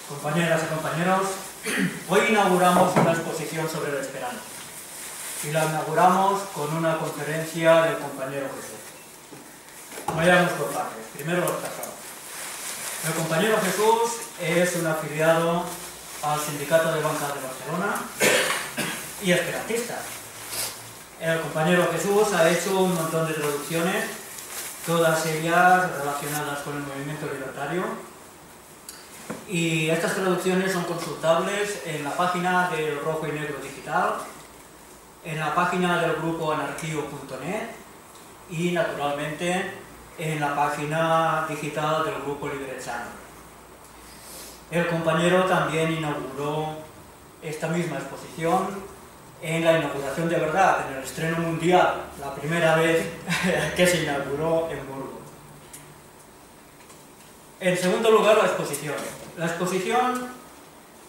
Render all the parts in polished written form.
Compañeras y compañeros, hoy inauguramos una exposición sobre el esperanto y la inauguramos con una conferencia del compañero Jesús. Vayamos por partes. Primero los casados. El compañero Jesús es un afiliado al Sindicato de Bancas de Barcelona y esperantista. El compañero Jesús ha hecho un montón de traducciones, todas ellas relacionadas con el movimiento libertario. Y estas traducciones son consultables en la página del Rojo y Negro Digital, en la página del grupo anarquio.net y, naturalmente, en la página digital del grupo Liberechano. El compañero también inauguró esta misma exposición en la inauguración de verdad, en el estreno mundial, la primera vez que se inauguró en Burgos. En segundo lugar, la exposición. La exposición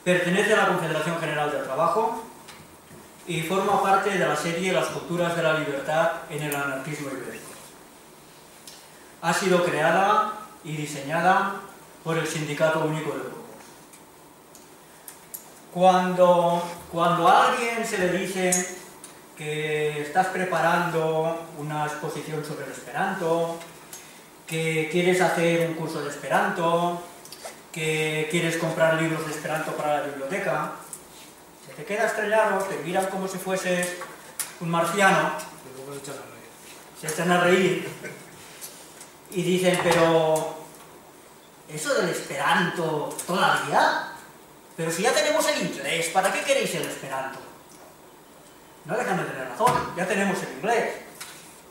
pertenece a la Confederación General del Trabajo y forma parte de la serie Las culturas de la libertad en el anarquismo ibérico. Ha sido creada y diseñada por el Sindicato Único de Burgos. Cuando a alguien se le dice que estás preparando una exposición sobre el esperanto, que quieres hacer un curso de esperanto, que quieres comprar libros de esperanto para la biblioteca, se te queda estrellado, te miran como si fuese un marciano, se echan a reír y dicen, pero eso del esperanto todavía, pero si ya tenemos el inglés, ¿para qué queréis el esperanto? No dejan de tener razón, ya tenemos el inglés.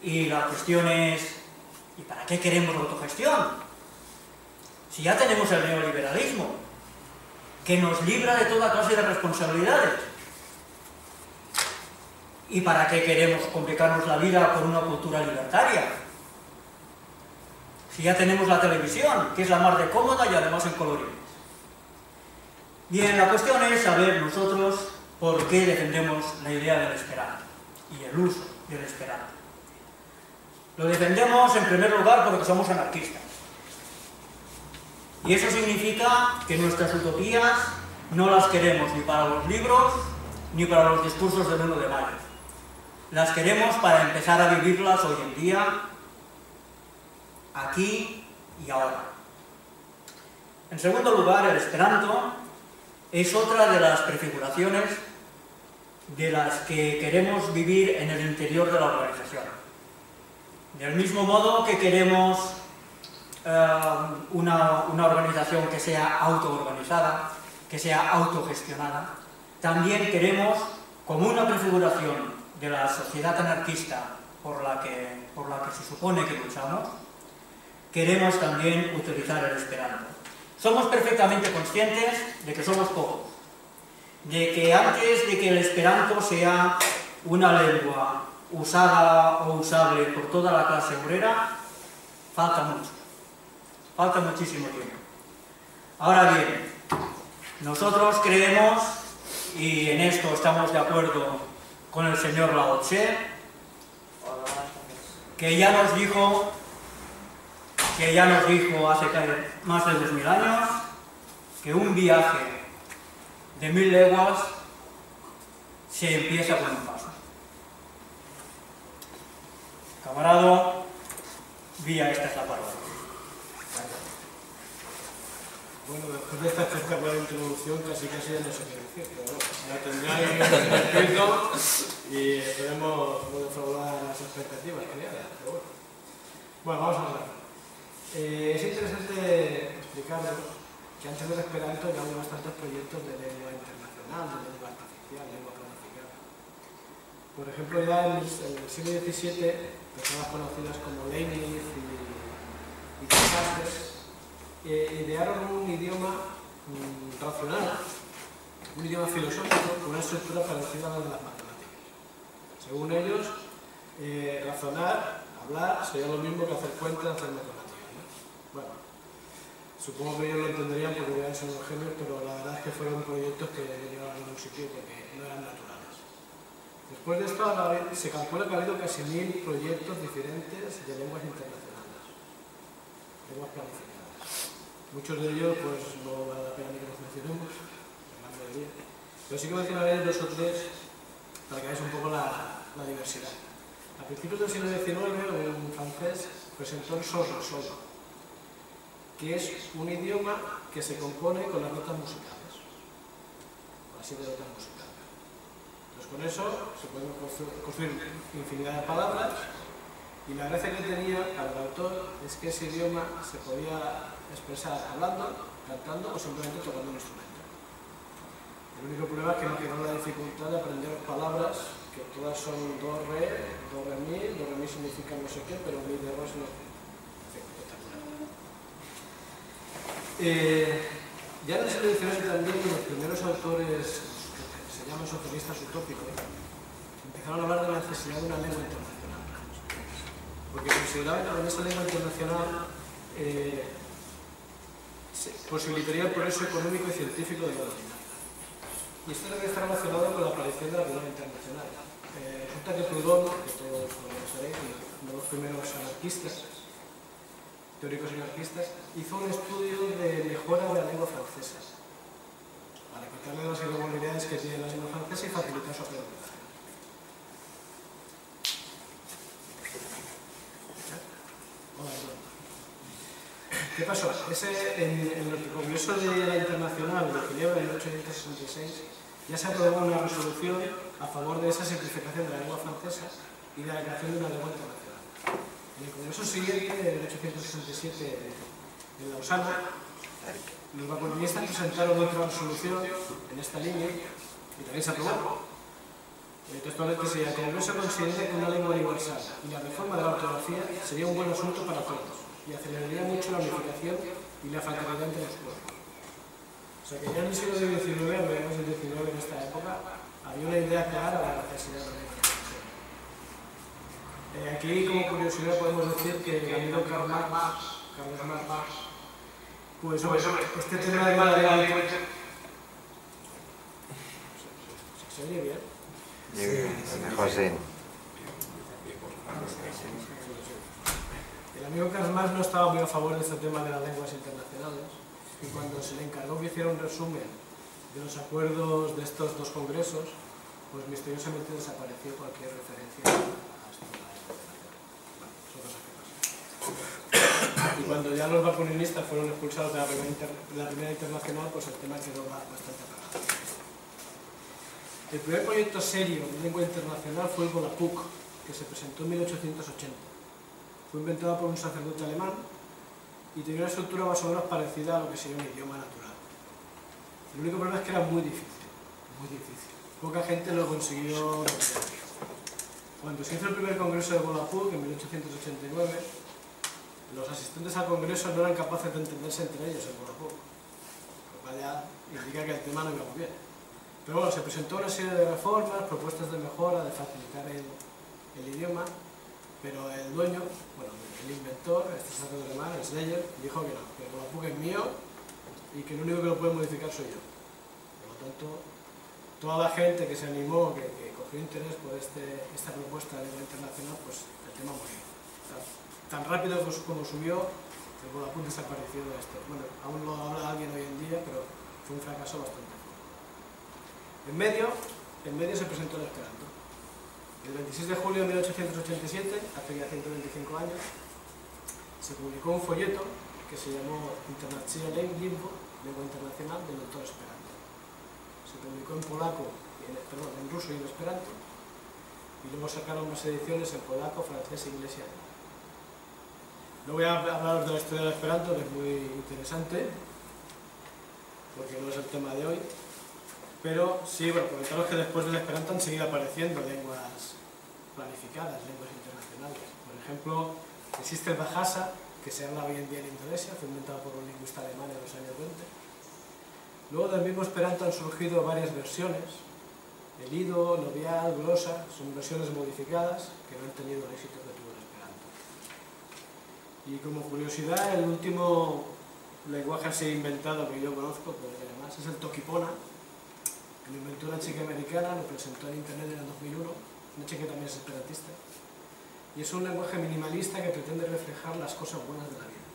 Y la cuestión es, ¿y para qué queremos la autogestión? Si ya tenemos el neoliberalismo, que nos libra de toda clase de responsabilidades. ¿Y para qué queremos complicarnos la vida con una cultura libertaria? Si ya tenemos la televisión, que es la más de cómoda y además en colorines. Bien, la cuestión es saber nosotros por qué defendemos la idea del esperanto y el uso del esperanto. Lo defendemos en primer lugar porque somos anarquistas. Y eso significa que nuestras utopías no las queremos ni para los libros ni para los discursos del 1 de mayo. Las queremos para empezar a vivirlas hoy en día, aquí y ahora. En segundo lugar, el esperanto es otra de las prefiguraciones de las que queremos vivir en el interior de la organización. Del mismo modo que queremos una organización que sea autoorganizada, que sea autogestionada, también queremos, como una prefiguración de la sociedad anarquista por la que se supone que luchamos, queremos también utilizar el esperanto. Somos perfectamente conscientes de que somos pocos, de que antes de que el esperanto sea una lengua usada o usable por toda la clase obrera, falta mucho, falta muchísimo tiempo. Ahora bien, nosotros creemos, y en esto estamos de acuerdo con el señor Lao Tse, que ya nos dijo hace más de 2000 años que un viaje de 1000 leguas se empieza con un paso. Camarado, vía esta es la palabra. Bueno, después de esta espectacular introducción, casi ya no sé qué decir, pero bueno, ya tendráis escrito y esperemos no defraudar las expectativas creadas, pero bueno, vamos a hablar. Es interesante explicaros que antes del esperanto ya había bastantes proyectos de lengua internacional, de lengua artificial, lengua planificada. Por ejemplo, ya en el siglo XVII, personas conocidas como Leibniz y Descartes idearon un idioma racional, un idioma filosófico con una estructura parecida a la de las matemáticas. Según ellos, razonar, hablar, sería lo mismo que hacer cuentas, hacer matemáticas, ¿no? Bueno, supongo que ellos lo entenderían porque ya son los genios, pero la verdad es que fueron proyectos que llevaban a un sitio porque no eran naturales. Después de esto se calcula que ha habido casi 1000 proyectos diferentes de lenguas internacionales, lenguas planificadas. Muchos de ellos pues no vale la pena ni que los mencionemos, la mayoría. Pero sí que mencionaré 2 o 3 para que veáis un poco la diversidad. A principios del siglo XIX, un francés presentó el sol, que es un idioma que se compone con las notas musicales, con las 7 notas musicales. Entonces con eso se pueden construir infinidad de palabras, y la gracia que tenía para el autor es que ese idioma se podía expresar hablando, cantando o simplemente tocando un instrumento. El único problema es que no quedó la dificultad de aprender palabras que todas son do, re mi significa no sé qué, pero mi de ro es no sé qué. Ya en el siglo XIX también los primeros autores, que se llaman socialistas utópicos, empezaron a hablar de la necesidad de una lengua internacional. Porque consideraban que con esa lengua internacional posibilitaría el progreso económico y científico de la humanidad. Y esto debe estar relacionado con la aparición de la Primera Internacional. Resulta que Proudhon, que todos conoceréis, uno de los primeros anarquistas, teóricos anarquistas, hizo un estudio de mejora de la lengua francesa, para quitarle las irregularidades que tiene la lengua francesa y facilitar su aprendizaje. ¿Qué pasó? En el Congreso de la Internacional de Ginebra en 1866 ya se aprobó una resolución a favor de esa simplificación de la lengua francesa y de la creación de una lengua internacional. En el Congreso siguiente, en 1867, en Lausana, los vaconistas presentaron otra resolución en esta línea y también se aprobó. Textualmente decía: el Congreso considera que una lengua universal y la reforma de la ortografía sería un buen asunto para todos y aceleraría mucho la unificación y la fraternidad entre los pueblos. O sea que ya en el siglo XIX, a mediados del XIX, en esta época, había una idea clara de la necesidad de la unificación. Aquí, como curiosidad, podemos decir que el amigo Carlos Marx, pues este tema de la lengua... ¿Se oye bien? Mejor sí. El amigo Karl Marx no estaba muy a favor de este tema de las lenguas internacionales, y cuando se le encargó que hiciera un resumen de los acuerdos de estos 2 congresos, pues misteriosamente desapareció cualquier referencia a esto de la lengua internacional. Bueno, son cosas que pasan. Y cuando ya los bakunistas fueron expulsados de la primera internacional, pues el tema quedó bastante apagado. El primer proyecto serio de lengua internacional fue el Volapük, que se presentó en 1880. Fue inventado por un sacerdote alemán y tenía una estructura más o menos parecida a lo que sería un idioma natural. El único problema es que era muy difícil, muy difícil. Poca gente lo consiguió. Cuando se hizo el primer congreso de Volapük, en 1889, los asistentes al congreso no eran capaces de entenderse entre ellos en Volapük, lo cual ya indica que el tema no iba muy bien. Pero bueno, se presentó una serie de reformas, propuestas de mejora, de facilitar el idioma, pero el dueño, bueno, el inventor, este sacerdote alemán, el Schleyer, dijo que no, que el Volapük es mío y que el único que lo puede modificar soy yo. Por lo tanto, toda la gente que se animó, que cogió interés por esta propuesta de lengua internacional, pues el tema murió. Tan rápido como subió, el Volapük desapareció de esto. Bueno, aún lo habla alguien hoy en día, pero fue un fracaso bastante fuerte. En medio se presentó el Esperanto. El 26 de julio de 1887, hace ya 125 años, se publicó un folleto que se llamó Internationale Lingvo, lengua internacional del doctor Esperanto. Se publicó en polaco, en ruso y en esperanto, y luego sacaron más ediciones en polaco, francés, inglés y alemán. No voy a hablaros de la historia del Esperanto, que es muy interesante, porque no es el tema de hoy. Pero sí, bueno, comentaros que después del Esperanto han seguido apareciendo lenguas planificadas, lenguas internacionales. Por ejemplo, existe el Bahasa, que se habla hoy en día en Indonesia, fue inventado por un lingüista alemán en los años 20. Luego del mismo Esperanto han surgido varias versiones. El Ido, Novial, Glosa, son versiones modificadas que no han tenido el éxito que tuvo el Esperanto. Y como curiosidad, el último lenguaje así inventado que yo conozco, además, es el Tokipona, que lo inventó una chica americana, lo presentó en internet en el 2001, una chica que también es esperantista, y es un lenguaje minimalista que pretende reflejar las cosas buenas de la vida.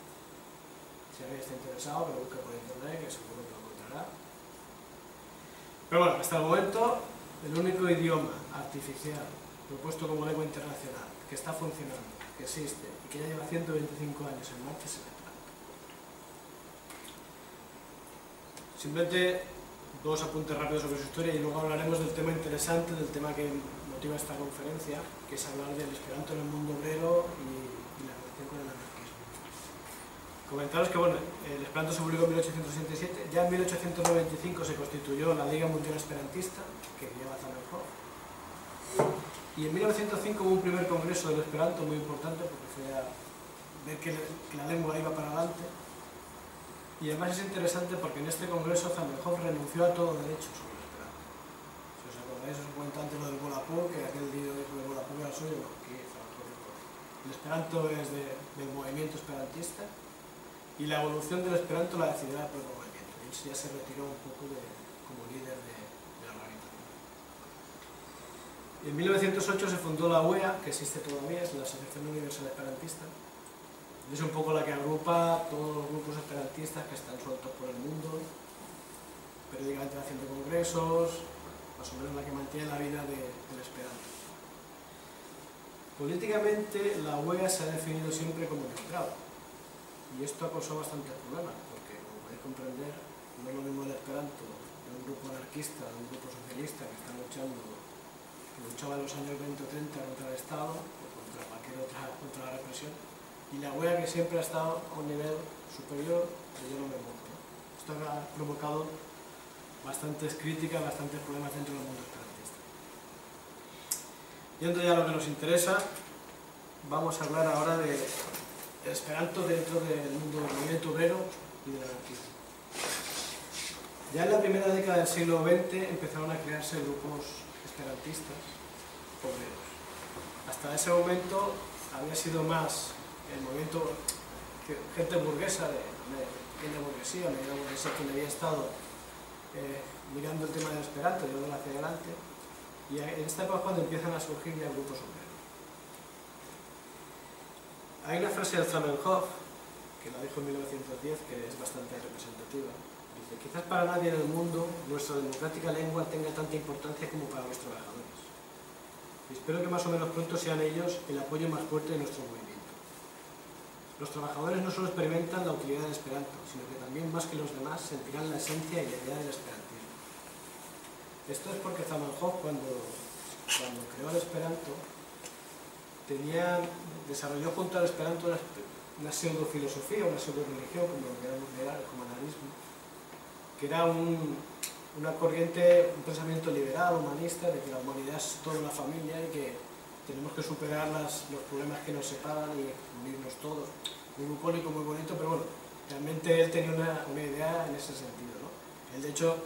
Si alguien está interesado, que lo busque por internet, que seguro que lo encontrará. Pero bueno, hasta el momento, el único idioma artificial propuesto como lengua internacional que está funcionando, que existe y que ya lleva 125 años en marcha es el Esperanto. Simplemente dos apuntes rápidos sobre su historia y luego hablaremos del tema interesante, del tema que motiva esta conferencia, que es hablar del Esperanto en el mundo obrero y la relación con el anarquismo. Comentaros que bueno, el Esperanto se publicó en 1867, ya en 1895 se constituyó la Liga Mundial Esperantista, que lleva Zamenhof, y en 1905 hubo un primer congreso del Esperanto muy importante porque fue a ver que la lengua iba para adelante. Y además es interesante porque en este congreso Zamenhof renunció a todo derecho sobre el Esperanto. Si os acordáis, os cuento antes lo del Volapük, que aquel día dijo que el Volapük era suyo, no, aquí el Esperanto es del movimiento esperantista y la evolución del Esperanto la decidirá el propio movimiento. Él ya se retiró un poco como líder de la organización. En 1908 se fundó la UEA, que existe todavía, es la Asociación Universal Esperantista. Es un poco la que agrupa todos los grupos esperantistas que están sueltos por el mundo, periódicamente haciendo congresos, más o menos la que mantiene la vida del Esperanto. Políticamente la UEA se ha definido siempre como neutral y esto ha causado bastantes problemas porque, como podéis comprender, no es lo mismo el Esperanto de un grupo anarquista, de un grupo socialista que está luchaba en los años 20 o 30 contra el Estado o contra cualquier otra, contra la represión, y la UEA que siempre ha estado a un nivel superior de yo no me mojo, ¿no? Esto ha provocado bastantes críticas, bastantes problemas dentro del mundo esperantista. Yendo ya a lo que nos interesa, vamos a hablar ahora de Esperanto dentro del mundo del movimiento obrero y del anarquismo. Ya en la primera década del siglo XX empezaron a crearse grupos esperantistas obreros. Hasta ese momento había sido más el movimiento, gente burguesa, de burguesía, media burguesía, quien había estado mirando el tema del Esperanto, llevándolo hacia adelante, y en esta época es cuando empiezan a surgir ya grupos obreros. Hay una frase de Zamenhof, que la dijo en 1910, que es bastante representativa. Dice: quizás para nadie en el mundo nuestra democrática lengua tenga tanta importancia como para los trabajadores. Y espero que más o menos pronto sean ellos el apoyo más fuerte de nuestro movimiento. Los trabajadores no solo experimentan la utilidad del Esperanto, sino que también, más que los demás, sentirán la esencia y la idea del esperantismo. Esto es porque Zamenhof, cuando creó el Esperanto, desarrolló junto al Esperanto una pseudo-filosofía, una pseudo-religión, como lo queramos mirar, el humanismo, que era una corriente, un pensamiento liberal, humanista, de que la humanidad es toda una familia y que tenemos que superar los problemas que nos separan y unirnos todos. Muy bucólico, muy bonito, pero bueno, realmente él tenía una idea en ese sentido, ¿no? Él, de hecho,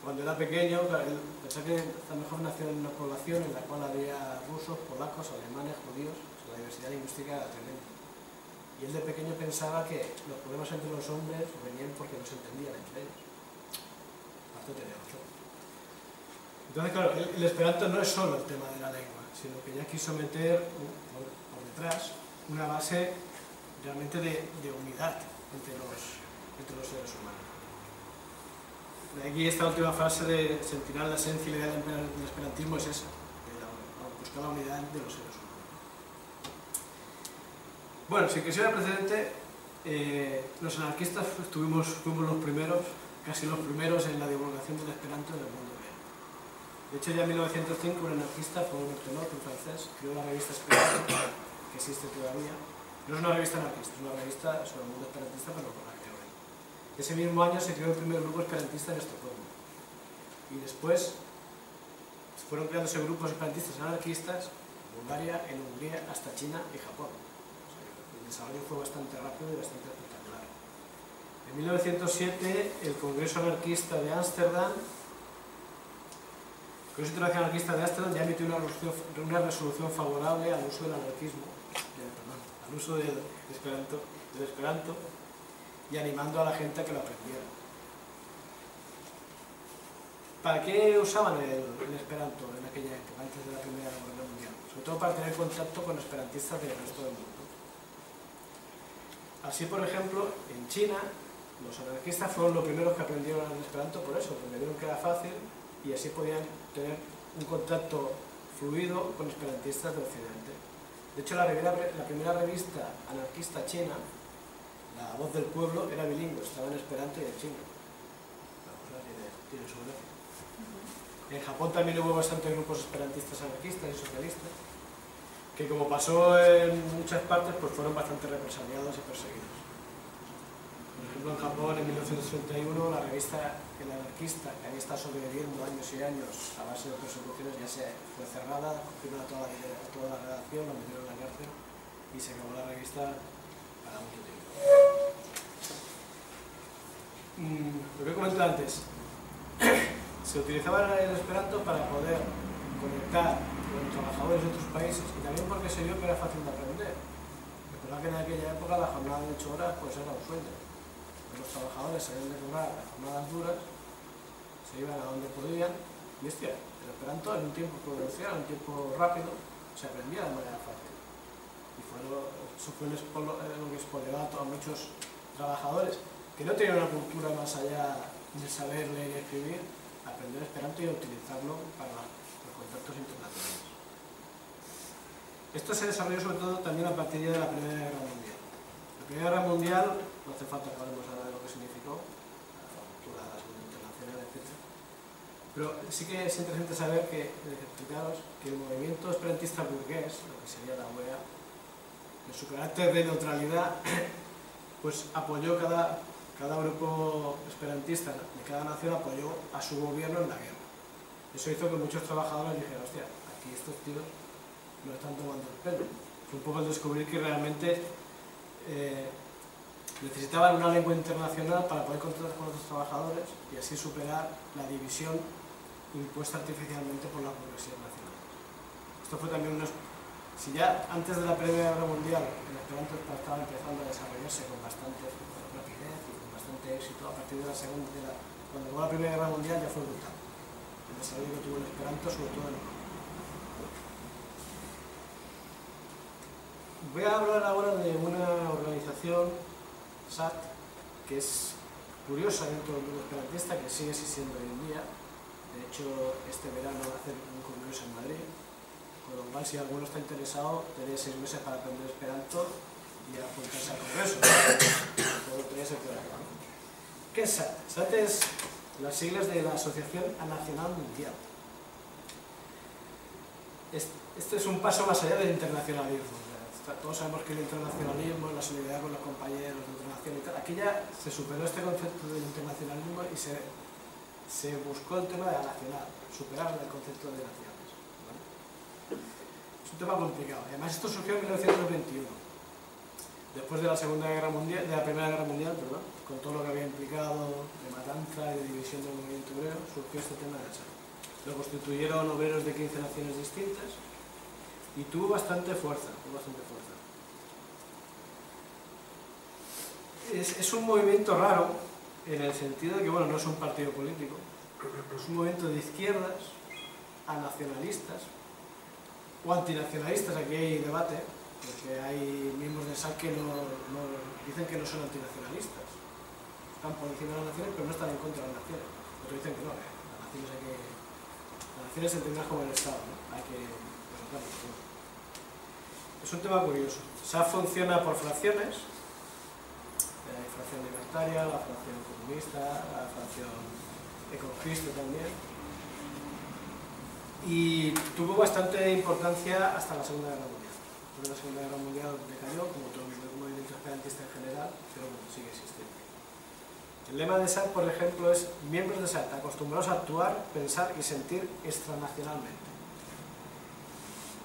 cuando era pequeño, él pensaba que Zamenhof nació en una población en la cual había rusos, polacos, alemanes, judíos, la diversidad lingüística era tremenda. Y él de pequeño pensaba que los problemas entre los hombres venían porque no se entendían entre ellos. Bastante tenía razón. Entonces, claro, el Esperanto no es solo el tema de la lengua, sino que ya quiso meter por detrás una base realmente de unidad entre los seres humanos. De aquí esta última frase de sentirán la esencia y la idea del esperantismo es esa, buscar la unidad de los seres humanos. Bueno, sin que sea precedente, los anarquistas fuimos los primeros, casi los primeros en la divulgación del Esperanto en el mundo real. De hecho, ya en 1905 un anarquista, Paul Berthelot, un francés, creó la revista Esperanto, que existe todavía. No es una revista anarquista, es una revista sobre el mundo esperantista, pero con la creó él. Ese mismo año se creó el primer grupo esperantista en Estocolmo. Y después fueron creándose grupos esperantistas anarquistas en Bulgaria, en Hungría, hasta China y Japón. O sea, el desarrollo fue bastante rápido y bastante espectacular. En 1907, el Congreso Anarquista de Ámsterdam, el Congreso Internacional Anarquista de Ámsterdam ya emitió una resolución favorable al uso del anarquismo, al uso del Esperanto, y animando a la gente a que lo aprendiera. ¿Para qué usaban el Esperanto en aquella época, antes de la Primera Guerra Mundial? Sobre todo para tener contacto con esperantistas del resto del mundo. Así, por ejemplo, en China, los anarquistas fueron los primeros que aprendieron el esperanto por eso, porque vieron que era fácil y así podían tener un contacto fluido con esperantistas de Occidente. De hecho, la primera revista anarquista china, La Voz del Pueblo, era bilingüe, estaba en esperanto y en chino. La cosa tiene su gracia. En Japón también hubo bastantes grupos esperantistas anarquistas y socialistas, que como pasó en muchas partes, pues fueron bastante represaliados y perseguidos. Por ejemplo, en Japón, en 1931, la revista El Anarquista, que había estado sobreviviendo años y años a base de persecuciones, ya se fue cerrada, cogieron a toda la redacción, la metieron en la cárcel y se acabó la revista para mucho tiempo. Lo que he comentado antes, se utilizaba el esperanto para poder conectar con trabajadores de otros países y también porque se vio que era fácil de aprender. Recordad que en aquella época la jornada de 8 horas pues era un sueño. Los trabajadores salían de currar las jornadas duras, se iban a donde podían y hostia, el esperanto en un tiempo prudencial, en un tiempo rápido, se aprendía de manera fácil. Y eso fue lo que expolió a muchos trabajadores que no tenían una cultura más allá de saber leer y escribir, aprender esperanto y utilizarlo para los contactos internacionales. Esto se desarrolló sobre todo también a partir de la Primera Guerra Mundial. La Primera Guerra Mundial, no hace falta que hablemos ahora de lo que significó, la ruptura de la Segunda Internacional, etc. Pero sí que es interesante saber que, explicaros que el movimiento esperantista burgués, lo que sería la UEA, en su carácter de neutralidad, pues apoyó cada grupo esperantista de cada nación apoyó a su gobierno en la guerra. Eso hizo que muchos trabajadores dijeran, hostia, aquí estos tíos no están tomando el pelo. Fue un poco el descubrir que realmente necesitaban una lengua internacional para poder contactar con otros trabajadores y así superar la división impuesta artificialmente por las burguesías nacionales. Esto fue también si ya antes de la Primera Guerra Mundial el esperanto estaba empezando a desarrollarse con bastante rapidez y con bastante éxito, a partir de la Segunda, cuando llegó la Primera Guerra Mundial ya fue brutal. El desarrollo que tuvo el esperanto, sobre todo en Europa. Voy a hablar ahora de una organización, SAT, que es curiosa dentro del mundo esperantista, que sigue existiendo hoy en día. De hecho, este verano va a hacer un congreso en Madrid, con lo cual si alguno está interesado, tenéis 6 meses para aprender esperanto y apuntarse al congreso. Todo tenéis el programa. ¿Qué es SAT? SAT es las siglas de la Asociación Nacional Mundial. Esto es un paso más allá del internacionalismo. Todos sabemos que el internacionalismo, la solidaridad con los compañeros de otra nación y tal, aquí ya se superó este concepto del internacionalismo y se buscó el tema de la nacional, superar el concepto de naciones. ¿Vale? Es un tema complicado. Además, esto surgió en 1921, después de la Primera Guerra Mundial, perdón, con todo lo que había implicado de matanza y de división del movimiento obrero, surgió este tema del SAT. Lo constituyeron obreros de 15 naciones distintas y tuvo bastante fuerza. Es un movimiento raro en el sentido de que, bueno, no es un partido político, es un movimiento de izquierdas a nacionalistas o antinacionalistas. Aquí hay debate, porque hay miembros de SAC que dicen que no son antinacionalistas, están por encima de las naciones pero no están en contra de las naciones. Otros dicen que no, las naciones se entenderán como el Estado, ¿no? Hay que presentarlo. Es un tema curioso. SAF funciona por fracciones, la fracción libertaria, la fracción comunista, la fracción ecologista también, y tuvo bastante importancia hasta la Segunda Guerra Mundial. Después de la Segunda Guerra Mundial decayó, como todo el movimiento esperantista en general, pero bueno, sigue existiendo. El lema de SAT, por ejemplo, es miembros de SAT acostumbrados a actuar, pensar y sentir extranacionalmente.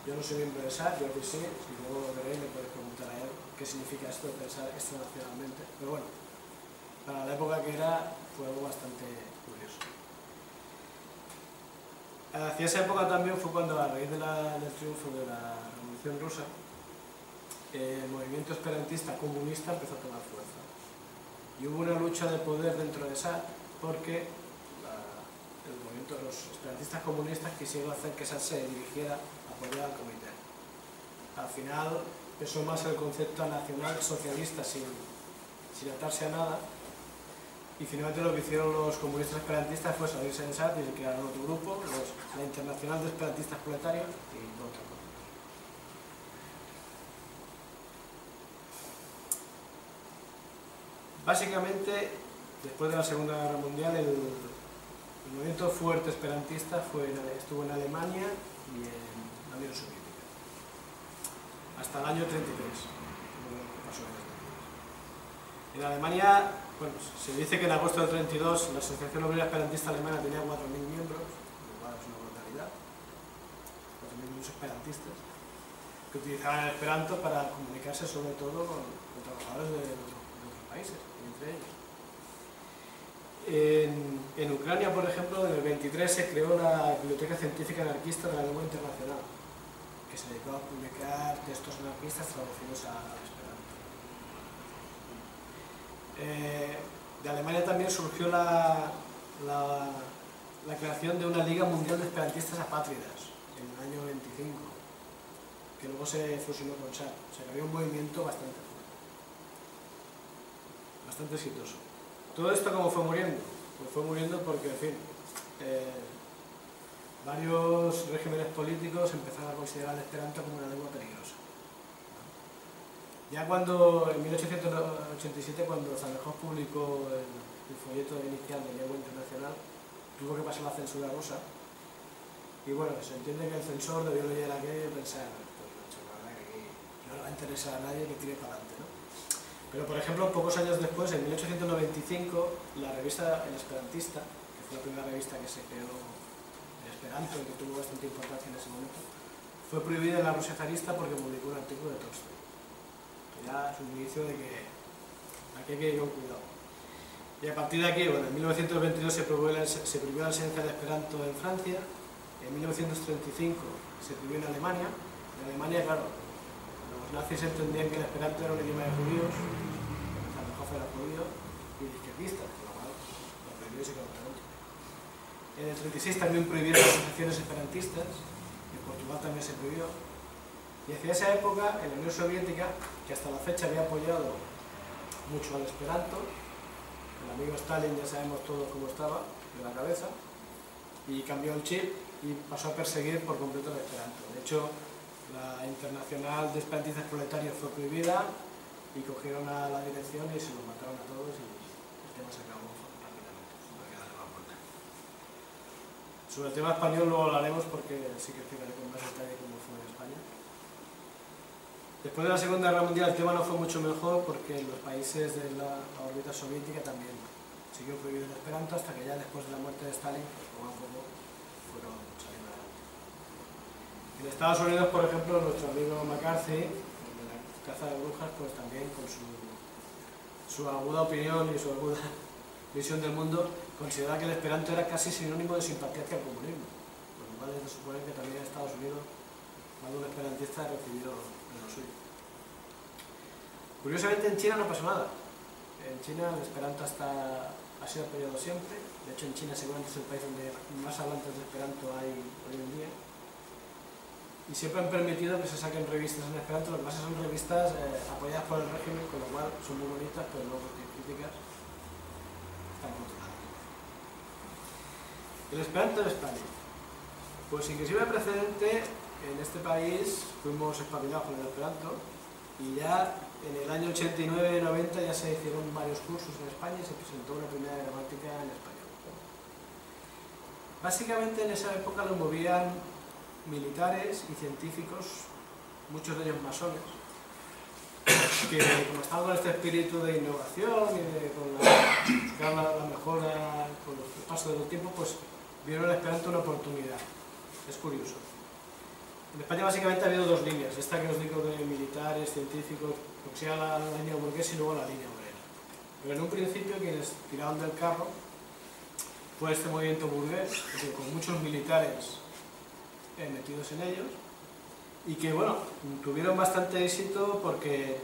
Yo no soy miembro de SAT, yo que sí, si luego lo veréis me podéis preguntar a él qué significa esto de pensar extranacionalmente. Pero bueno, para la época que era fue algo bastante curioso. Hacia esa época también fue cuando, a raíz del triunfo de la Revolución Rusa, el movimiento esperantista comunista empezó a tomar fuerza. Y hubo una lucha de poder dentro de SAT porque los esperantistas comunistas quisieron hacer que SAT se dirigiera a apoyar al comité. Al final pesó más el concepto nacional socialista sin sin atarse a nada, y finalmente lo que hicieron los comunistas esperantistas fue salirse de SAT y crearon otro grupo, la Internacional de Esperantistas Proletarios, y otra cosa. Básicamente, después de la Segunda Guerra Mundial, el movimiento fuerte esperantista estuvo en Alemania y en la Unión Soviética, hasta el año 33, que pasó en el 33. En Alemania, bueno, se dice que en agosto del 32 la Asociación Obrera Esperantista Alemana tenía 4.000 miembros, lo cual es una brutalidad, 4.000 miembros esperantistas, que utilizaban el esperanto para comunicarse sobre todo con trabajadores de otros países, entre ellos. En Ucrania, por ejemplo, en el 23 se creó la Biblioteca Científica Anarquista de la Lengua Internacional, que se dedicó a publicar textos anarquistas traducidos al esperanto. De Alemania también surgió la creación de una Liga Mundial de Esperantistas Apátridas en el año 25, que luego se fusionó con SAT. O sea que había un movimiento bastante fuerte, bastante exitoso. ¿Todo esto cómo fue muriendo? Pues fue muriendo porque, en fin, varios regímenes políticos empezaron a considerar el esperanto como una lengua peligrosa. Ya cuando, en 1887, cuando Zamenhof publicó el folleto inicial de Lengua Internacional, tuvo que pasar la censura rusa. Y bueno, se entiende que el censor debió leer aquello y pensar, pues la verdad que aquí no le va a interesar a nadie que tire para adelante, ¿no? Pero, por ejemplo, pocos años después, en 1895, la revista El Esperantista, que fue la primera revista que se creó en esperanto y que tuvo bastante importancia en ese momento, fue prohibida en la Rusia zarista porque publicó un artículo de Tolstoy. Ya es un indicio de que aquí hay que ir con cuidado. Y a partir de aquí, bueno, en 1922 se prohibió la enseñanza de esperanto en Francia, en 1935 se prohibió en Alemania. En Alemania, claro, los nazis entendían que el esperanto era un idioma de judíos, Zamenhof era judío y de izquierdista, por lo cual lo prohibió y se quedó claramente. En el 36 también prohibieron las asociaciones esperantistas, en Portugal también se prohibió. Y hacia esa época, en la Unión Soviética, que hasta la fecha había apoyado mucho al esperanto, el amigo Stalin ya sabemos todos cómo estaba, de la cabeza, y cambió el chip y pasó a perseguir por completo el esperanto. De hecho, la Internacional de Esperantistas Proletarios fue prohibida y cogieron a la dirección y se los mataron a todos y el tema se acabó rápidamente. Sobre el tema español luego hablaremos porque sí que explicaré con más detalle cómo fue en España. Después de la Segunda Guerra Mundial el tema no fue mucho mejor porque en los países de la órbita soviética también siguió prohibido el esperanto hasta que ya después de la muerte de Stalin, pues poco a poco fueron saliendo adelante. En Estados Unidos, por ejemplo, nuestro amigo McCarthy, de la caza de brujas, pues también con su aguda opinión y su aguda visión del mundo, considera que el esperanto era casi sinónimo de simpatía hacia el comunismo, por lo cual es de suponer que también en Estados Unidos más de un esperantista ha recibido lo suyo. Curiosamente en China no pasó nada. En China el esperanto ha sido apoyado siempre. De hecho en China seguramente es el país donde más hablantes de esperanto hay hoy en día. Y siempre han permitido que se saquen revistas en esperanto. Lo que pasa son revistas apoyadas por el régimen, con lo cual son muy bonitas, pero luego tienen críticas están controladas. El esperanto en España. Pues sin que sirva de precedente, en este país fuimos espabilados con el esperanto y ya en el año 89-90 ya se hicieron varios cursos en España y se presentó una primera gramática en español. Básicamente en esa época lo movían militares y científicos, muchos de ellos masones, que como estaban con este espíritu de innovación y de buscar la mejora con los pasos del tiempo, pues vieron el esperanto una oportunidad. Es curioso. En España básicamente ha habido dos líneas, esta que os digo de militares, científicos, lo que sea la línea burguesa y luego la línea obrera. Pero en un principio quienes tiraban del carro fue este movimiento burgués, con muchos militares metidos en ellos, y que bueno, tuvieron bastante éxito porque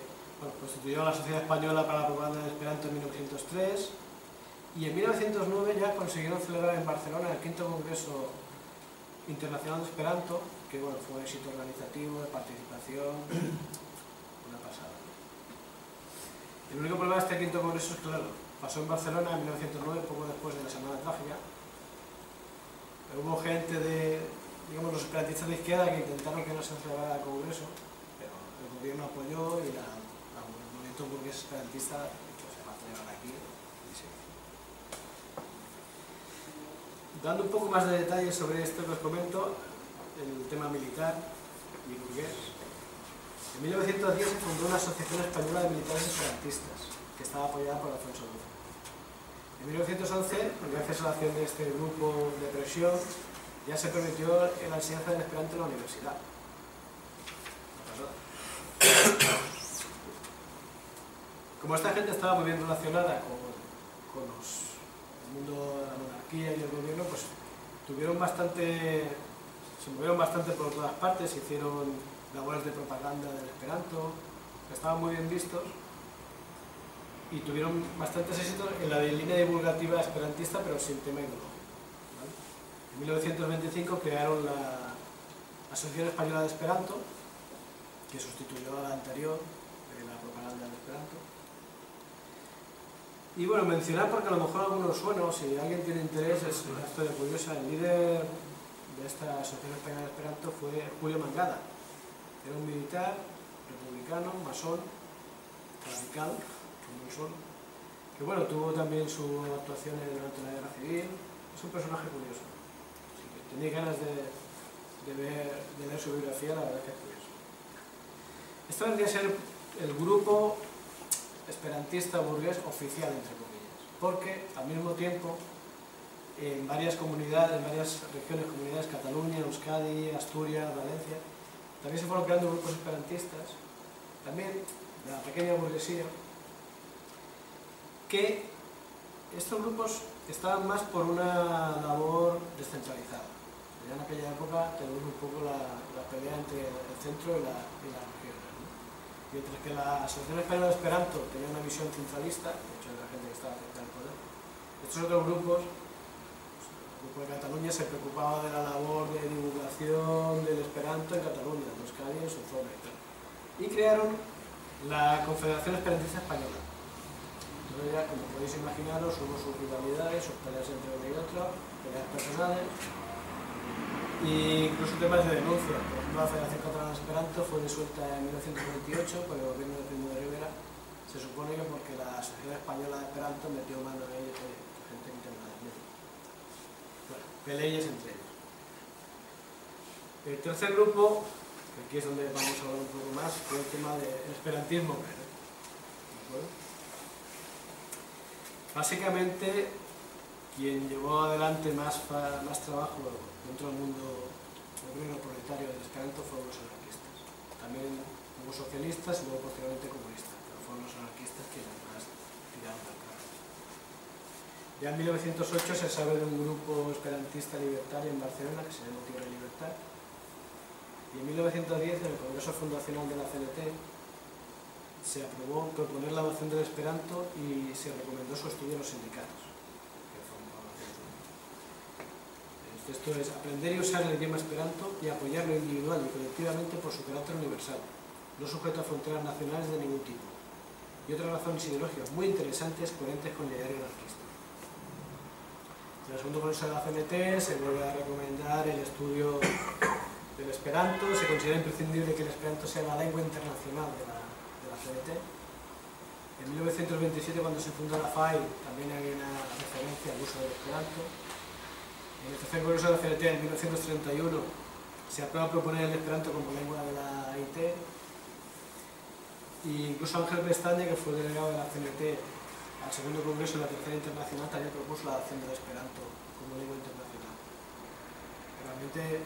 constituyeron la Sociedad Española para la Propaganda del Esperanto en 1903, y en 1909 ya consiguieron celebrar en Barcelona el V Congreso Internacional de Esperanto, que bueno, fue un éxito organizativo, de participación, una pasada. El El único problema de este quinto congreso es, claro, pasó en Barcelona en 1909, poco después de la Semana Trágica. Hubo gente de, digamos, los esperantistas de izquierda que intentaron que no se celebrara el congreso, pero el gobierno apoyó y el movimiento burgués esperantista se va a celebrar aquí y se hizo. Dando un poco más de detalles sobre esto que os comento, el tema militar y burgués. En 1910 se fundó una asociación española de militares esperantistas, que estaba apoyada por Alfonso X. En 1911, gracias a la acción de este grupo de presión, ya se permitió la enseñanza del esperanto en la universidad. Como esta gente estaba muy bien relacionada con el mundo de la monarquía y el gobierno, pues se movieron bastante por todas partes, hicieron labores de propaganda del esperanto, que estaban muy bien vistos, y tuvieron bastantes éxitos en la línea divulgativa esperantista, pero sin tema ideológico. ¿Vale? En 1925 crearon la Asociación Española de Esperanto, que sustituyó a la anterior, de la propaganda del esperanto. Y bueno, mencionar, porque a lo mejor a algunos suena, si alguien tiene interés, es una historia curiosa. El líder de esta Asociación Española de Esperanto fue Julio Mangada. Era un militar, republicano, masón, radical, que bueno, tuvo también sus actuaciones durante la Guerra Civil. Es un personaje curioso. Si tenéis ganas de leer su biografía, la verdad es que es curioso. Esto vendría a ser el grupo esperantista burgués oficial, entre comillas, porque al mismo tiempo en varias comunidades, en varias regiones, comunidades, Cataluña, Euskadi, Asturias, Valencia, también se fueron creando grupos esperantistas, también de la pequeña burguesía, que estos grupos estaban más por una labor descentralizada. Ya en aquella época tenemos un poco la pelea entre el centro y las regiones, ¿no? Mientras que la Asociación Española de Esperanto tenía una visión centralista, de hecho era la gente que estaba cerca del poder, estos otros grupos, el grupo de Cataluña se preocupaba de la labor de divulgación del esperanto en Cataluña, en Euskadi, en su zona y tal. Y crearon la Confederación Esperantista Española. Entonces ya, como podéis imaginaros, hubo sus rivalidades, sus peleas entre uno y otro, peleas personales, e incluso temas de denuncia. Por ejemplo, la Federación Catalana de Esperanto fue disuelta en 1928 por el gobierno de Primo de Rivera. Se supone que porque la Asociación Española de Esperanto metió mano en ellos, gente que tenía nada de medio. Bueno, peleas entre ellos. El tercer grupo, que aquí es donde vamos a hablar un poco más, fue el tema del esperantismo obrero. ¿De acuerdo? Básicamente, quien llevó adelante más trabajo dentro del mundo obrero proletario del esperanto fueron los anarquistas. También hubo socialistas y luego posteriormente comunistas, pero fueron los anarquistas quienes más tiraron del carro. Ya en 1908 se sabe de un grupo esperantista libertario en Barcelona que se llamó Tierra y Libertad. Y en 1910, en el Congreso Fundacional de la CNT, se aprobó proponer la adopción del esperanto y se recomendó su estudio en los sindicatos. Esto es aprender y usar el idioma esperanto y apoyarlo individual y colectivamente por su carácter universal, no sujeto a fronteras nacionales de ningún tipo. Y otras razones ideológicas muy interesantes, coherentes con el ideario anarquista. En el segundo congreso de la CNT se vuelve a recomendar el estudio del esperanto. Se considera imprescindible que el esperanto sea la lengua internacional de la CNT. En 1927, cuando se funda la FAI, también hay una referencia al uso del esperanto. En el tercer congreso de la CNT, en 1931, se aprueba proponer el esperanto como lengua de la IT. Y incluso Ángel Pestaña, que fue delegado de la CNT al segundo congreso de la tercera internacional, también propuso la adopción del esperanto como lengua internacional. Realmente,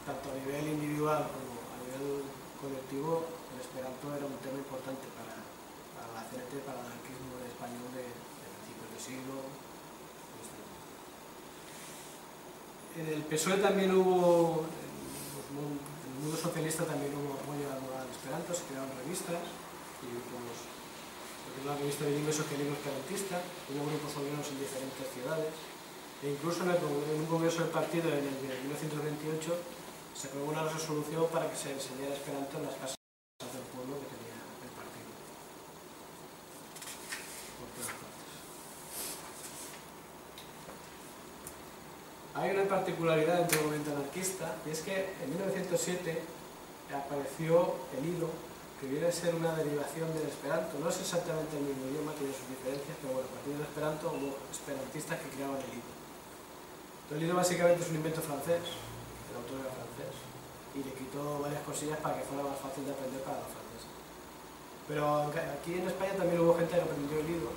tanto a nivel individual como a nivel colectivo, el esperanto era un tema importante para la CNT, para el anarquismo español de principios de siglo. En el PSOE también hubo, en el mundo socialista también hubo apoyo al esperanto, se crearon revistas, y grupos, la revista bilingüe socialismo esperantista, hubo grupos obreros en diferentes ciudades, e incluso en un congreso del partido en el de 1928 se aprobó una resolución para que se enseñara esperanto en las casas del pueblo que tenía el partido. particularidad dentro del movimiento anarquista, y es que en 1907 apareció el hilo, que viene a ser una derivación del esperanto. No es exactamente el mismo idioma, tiene sus diferencias, pero bueno, a partir del esperanto hubo esperantistas que creaban el hilo. El hilo básicamente es un invento francés, el autor era francés, y le quitó varias cosillas para que fuera más fácil de aprender para los franceses. Pero aquí en España también hubo gente que aprendió el hilo,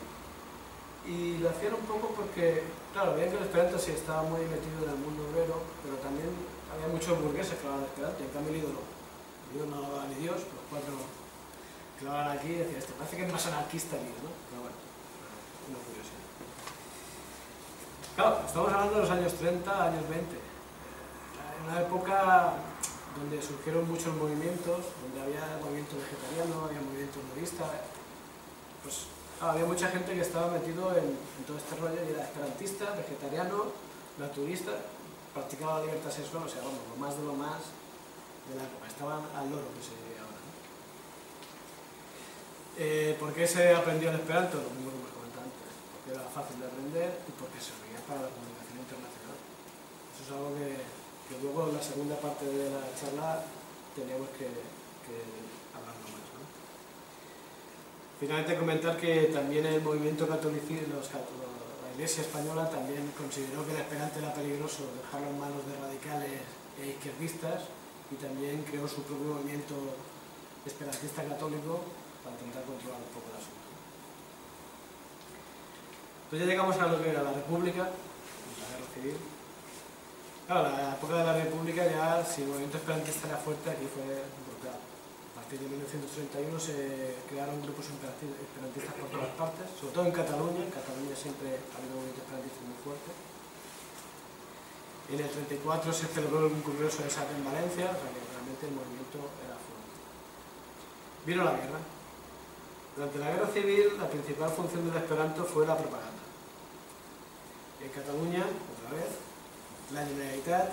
y lo hacían un poco porque, claro, veían que el esperanto sí estaba muy metido en el mundo obrero, pero también había muchos burgueses que hablaban esperanto, y en cambio el hilo no. El hilo no lo hablaba ni Dios, los cuatro que lo hablan aquí decían, este parece que es más anarquista el hilo, ¿no? Pero bueno, una curiosidad. Claro, estamos hablando de los años 30, años 20, en una época donde surgieron muchos movimientos, donde había movimiento vegetariano, había movimiento nudista, pues había mucha gente que estaba metido en todo este rollo y era esperantista, vegetariano, naturista, practicaba la libertad sexual, o sea, vamos, lo más de la época, estaban al loro, que se diría ahora, ¿no? ¿Por qué se aprendió el esperanto? Lo mismo que hemos comentado antes, porque era fácil de aprender y porque servía para la comunicación internacional. Eso es algo que luego en la segunda parte de la charla teníamos que hablarlo más, ¿no? Finalmente comentar que también el movimiento catolicismo, la Iglesia española también consideró que el esperanto era peligroso dejarlo en manos de radicales e izquierdistas y también creó su propio movimiento esperantista católico para intentar controlar un poco el asunto. Entonces ya llegamos a lo que era la República, la Guerra Civil. Claro, la época de la República ya, si el movimiento esperantista era fuerte, aquí fue brutal. A partir de 1931 se crearon grupos esperantistas por todas partes, sobre todo en Cataluña. En Cataluña siempre ha habido un movimiento esperantista muy fuerte. En el 34 se celebró un congreso de SAT en Valencia, o sea que realmente el movimiento era fuerte. Vino la guerra. Durante la Guerra Civil, la principal función del esperanto fue la propaganda. En Cataluña, otra vez, la Generalitat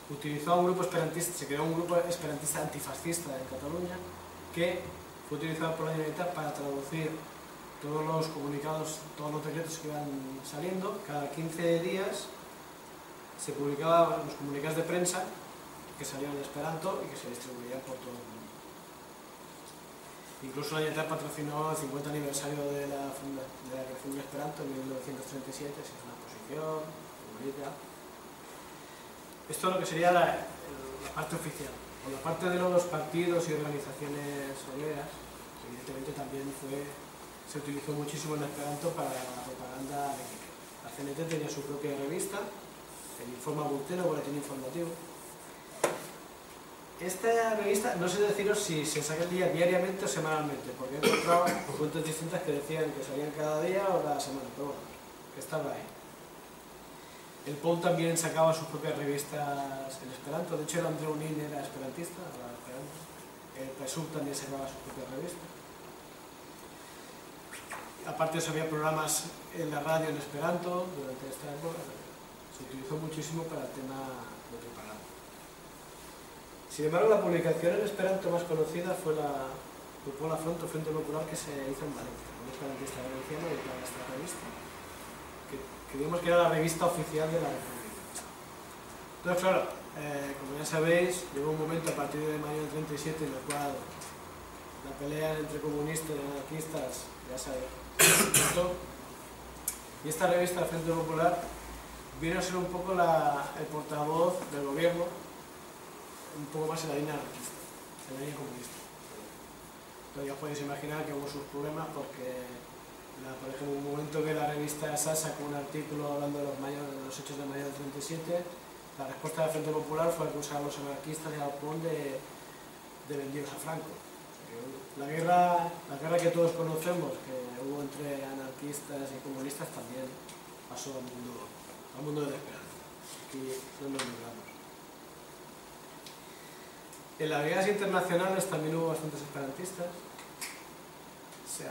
utilizó a un grupo esperantista, se creó un grupo esperantista antifascista en Cataluña que fue utilizado por la Generalitat para traducir todos los comunicados, todos los decretos que iban saliendo. Cada 15 días se publicaban los comunicados de prensa que salían en esperanto y que se distribuían por todo el mundo. Incluso la Generalitat patrocinó el 50 aniversario de la creación del esperanto en 1937, se hizo una exposición bonita. Esto es lo que sería la parte oficial. Por la parte de los partidos y organizaciones obreras, evidentemente también se utilizó muchísimo el esperanto para la propaganda bélica. La CNT tenía su propia revista, el Informa Bultero, boletín informativo. Esta revista, no sé deciros si se saca el día diariamente o semanalmente, porque he encontrado fuentes distintas que decían que salían cada día o cada semana, pero bueno, que estaba ahí. El POU también sacaba sus propias revistas en esperanto, de hecho el Andreu Nin era esperantista, el PSUV también sacaba sus propias revistas. Aparte de eso había programas en la radio en esperanto durante esta época, se utilizó muchísimo para el tema de propaganda. Sin embargo, la publicación en esperanto más conocida fue la Popola Front o Frente Popular que se hizo en Valencia, un esperantista valenciano y para esta revista, que digamos que era la revista oficial de la República. Entonces, claro, como ya sabéis, llegó un momento a partir de mayo del 37 en el cual la pelea entre comunistas y anarquistas, ya sabéis, y esta revista, la Frente Popular, vino a ser un poco el portavoz del gobierno, un poco más en la línea anarquista, en la línea comunista. Entonces ya podéis imaginar que hubo sus problemas porque, por ejemplo, en un momento que la revista SAS sacó un artículo hablando de los hechos de mayo del 37, la respuesta del Frente Popular fue acusar a los anarquistas y al PON de vendidos a Franco. La guerra que todos conocemos, que hubo entre anarquistas y comunistas, también pasó al mundo de la esperanza. Aquí no nos libramos. En las guerras internacionales también hubo bastantes esperantistas.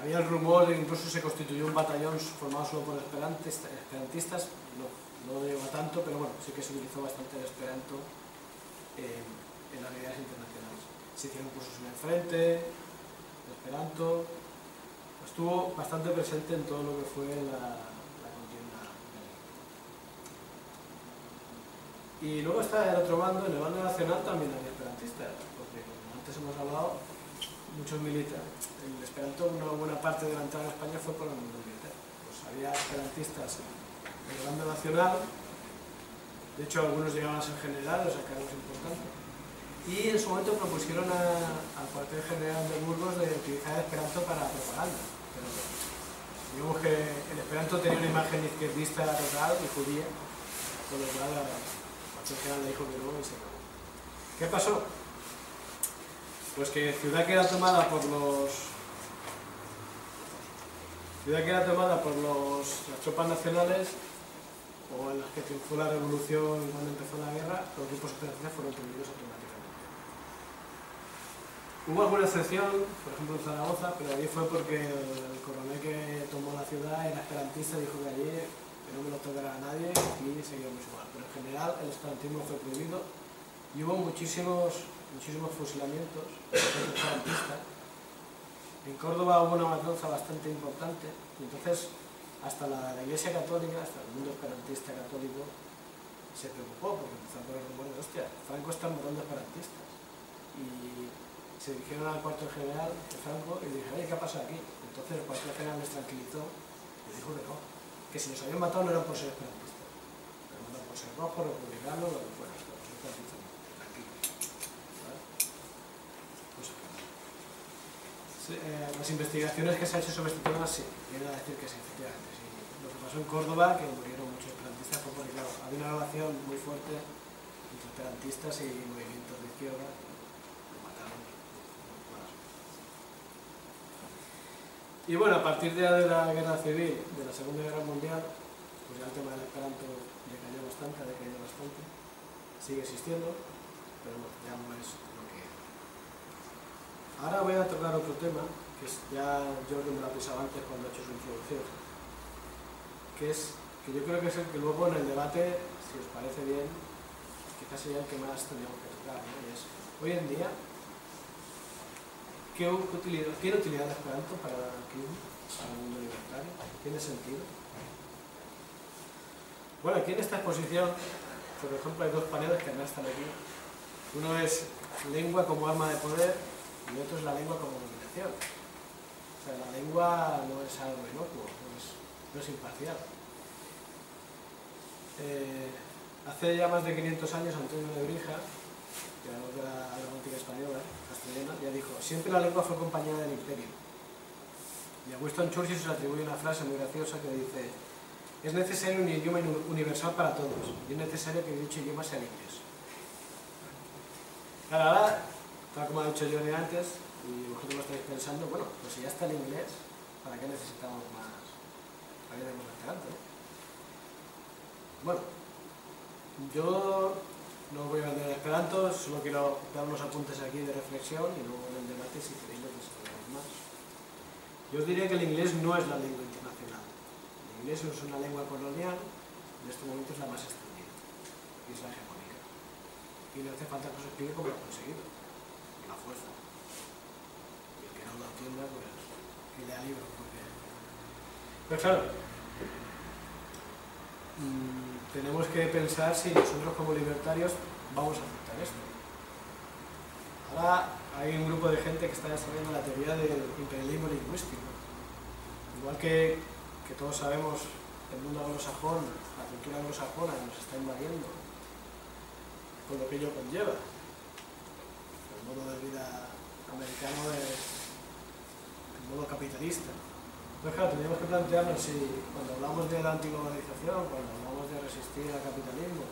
Había el rumor de que incluso se constituyó un batallón formado solo por esperantistas. No llegó a tanto, pero bueno, sí que se utilizó bastante el esperanto en las guerras internacionales. Se hicieron cursos en el frente, el esperanto. Estuvo bastante presente en todo lo que fue la contienda bélica. Y luego está el otro bando, en el bando nacional también había esperantistas, porque como antes hemos hablado, muchos militares, el esperanto, una buena parte de la entrada en España fue por el mundo militar. Pues había esperantistas en el bando nacional, de hecho algunos llegaban a ser generales, o sea, cargos importantes, y en su momento propusieron al cuartel general de Burgos de utilizar el esperanto para propaganda. Pero digamos que el esperanto tenía una imagen izquierdista total y judía, con lo cual el cuartel general le dijo que no y se acabó. ¿Qué pasó? Pues que ciudad que era tomada por las tropas nacionales, o en las que triunfó la revolución cuando empezó la guerra, los grupos especialistas fueron prohibidos automáticamente. Hubo alguna excepción, por ejemplo en Zaragoza, pero allí fue porque el coronel que tomó la ciudad era esperantista y dijo que allí que no me lo tocara a nadie y aquí seguíamos igual. Pero en general el esperantismo fue prohibido y hubo muchísimos fusilamientos de esperantistas. En Córdoba hubo una matanza bastante importante y entonces hasta la Iglesia Católica, hasta el mundo esperantista católico, se preocupó porque empezó a poner rumores de hostia, Franco está matando esperantistas. Y se dirigieron al cuartel general de Franco y le dijeron, oye, ¿qué ha pasado aquí? Entonces el cuartel general les tranquilizó y dijo que no, que si los habían matado no eran por ser esperantistas, pero no por ser rojos, republicanos, lo que fuera, por ser esperantistas, tranquilo. ¿Vale? Pues, las investigaciones que se han hecho sobre este tema sí, vienen a decir que sí, efectivamente. Sí. Lo que pasó en Córdoba, que murieron muchos esperantistas, fue porque claro, había una relación muy fuerte entre esperantistas y movimientos de izquierda. Y bueno, a partir de la guerra civil, de la Segunda Guerra Mundial, pues ya el tema del esperanto decayó bastante, sigue existiendo, pero bueno, ya no es lo que era. Ahora voy a tocar otro tema, que es, ya Jordi me lo ha pisado antes cuando ha hecho su introducción, que yo creo que es el que luego en el debate, si os parece bien, quizás sería el que más tendríamos que tocar, ¿no? Y es, hoy en día, ¿tiene utilidad el esperanto para el anarquismo, para el mundo libertario? ¿Tiene sentido? Bueno, aquí en esta exposición, por ejemplo, hay dos paneles que además están aquí. Uno es lengua como arma de poder y otro es la lengua como dominación. O sea, la lengua no es algo inocuo, no es imparcial. Hace ya más de 500 años, Antonio de Brija, que era de la gramática española, castellana, ya dijo, siempre la lengua fue compañera del imperio. Y a Winston Churchill se le atribuye una frase muy graciosa que dice, es necesario un idioma universal para todos, y es necesario que dicho idioma sea el inglés. Claro, ahora, tal como ha dicho Johnny antes, y vosotros lo estáis pensando, bueno, pues si ya está el inglés, ¿para qué necesitamos más? ¿Para qué tenemos esperanto? Bueno, yo no voy a vender esperanto, solo quiero dar unos apuntes aquí de reflexión y luego en el debate, si queréis, lo desarrollamos más. Yo os diría que el inglés no es la lengua internacional. El inglés es una lengua colonial, en este momento es la más extendida, y es la hegemónica. Y le hace falta que os explique cómo lo ha conseguido, con la fuerza. Y el que no lo entienda, pues que lea libros, porque... Pero claro, tenemos que pensar si nosotros como libertarios vamos a aceptar esto. Ahora hay un grupo de gente que está desarrollando la teoría del imperialismo lingüístico. Igual que todos sabemos, el mundo anglosajón, la cultura anglosajona nos está invadiendo, con lo que ello conlleva. El modo de vida americano es el modo capitalista. Entonces, claro, tendríamos que plantearnos si cuando hablamos de la antiglobalización, cuando hablamos de resistir al capitalismo,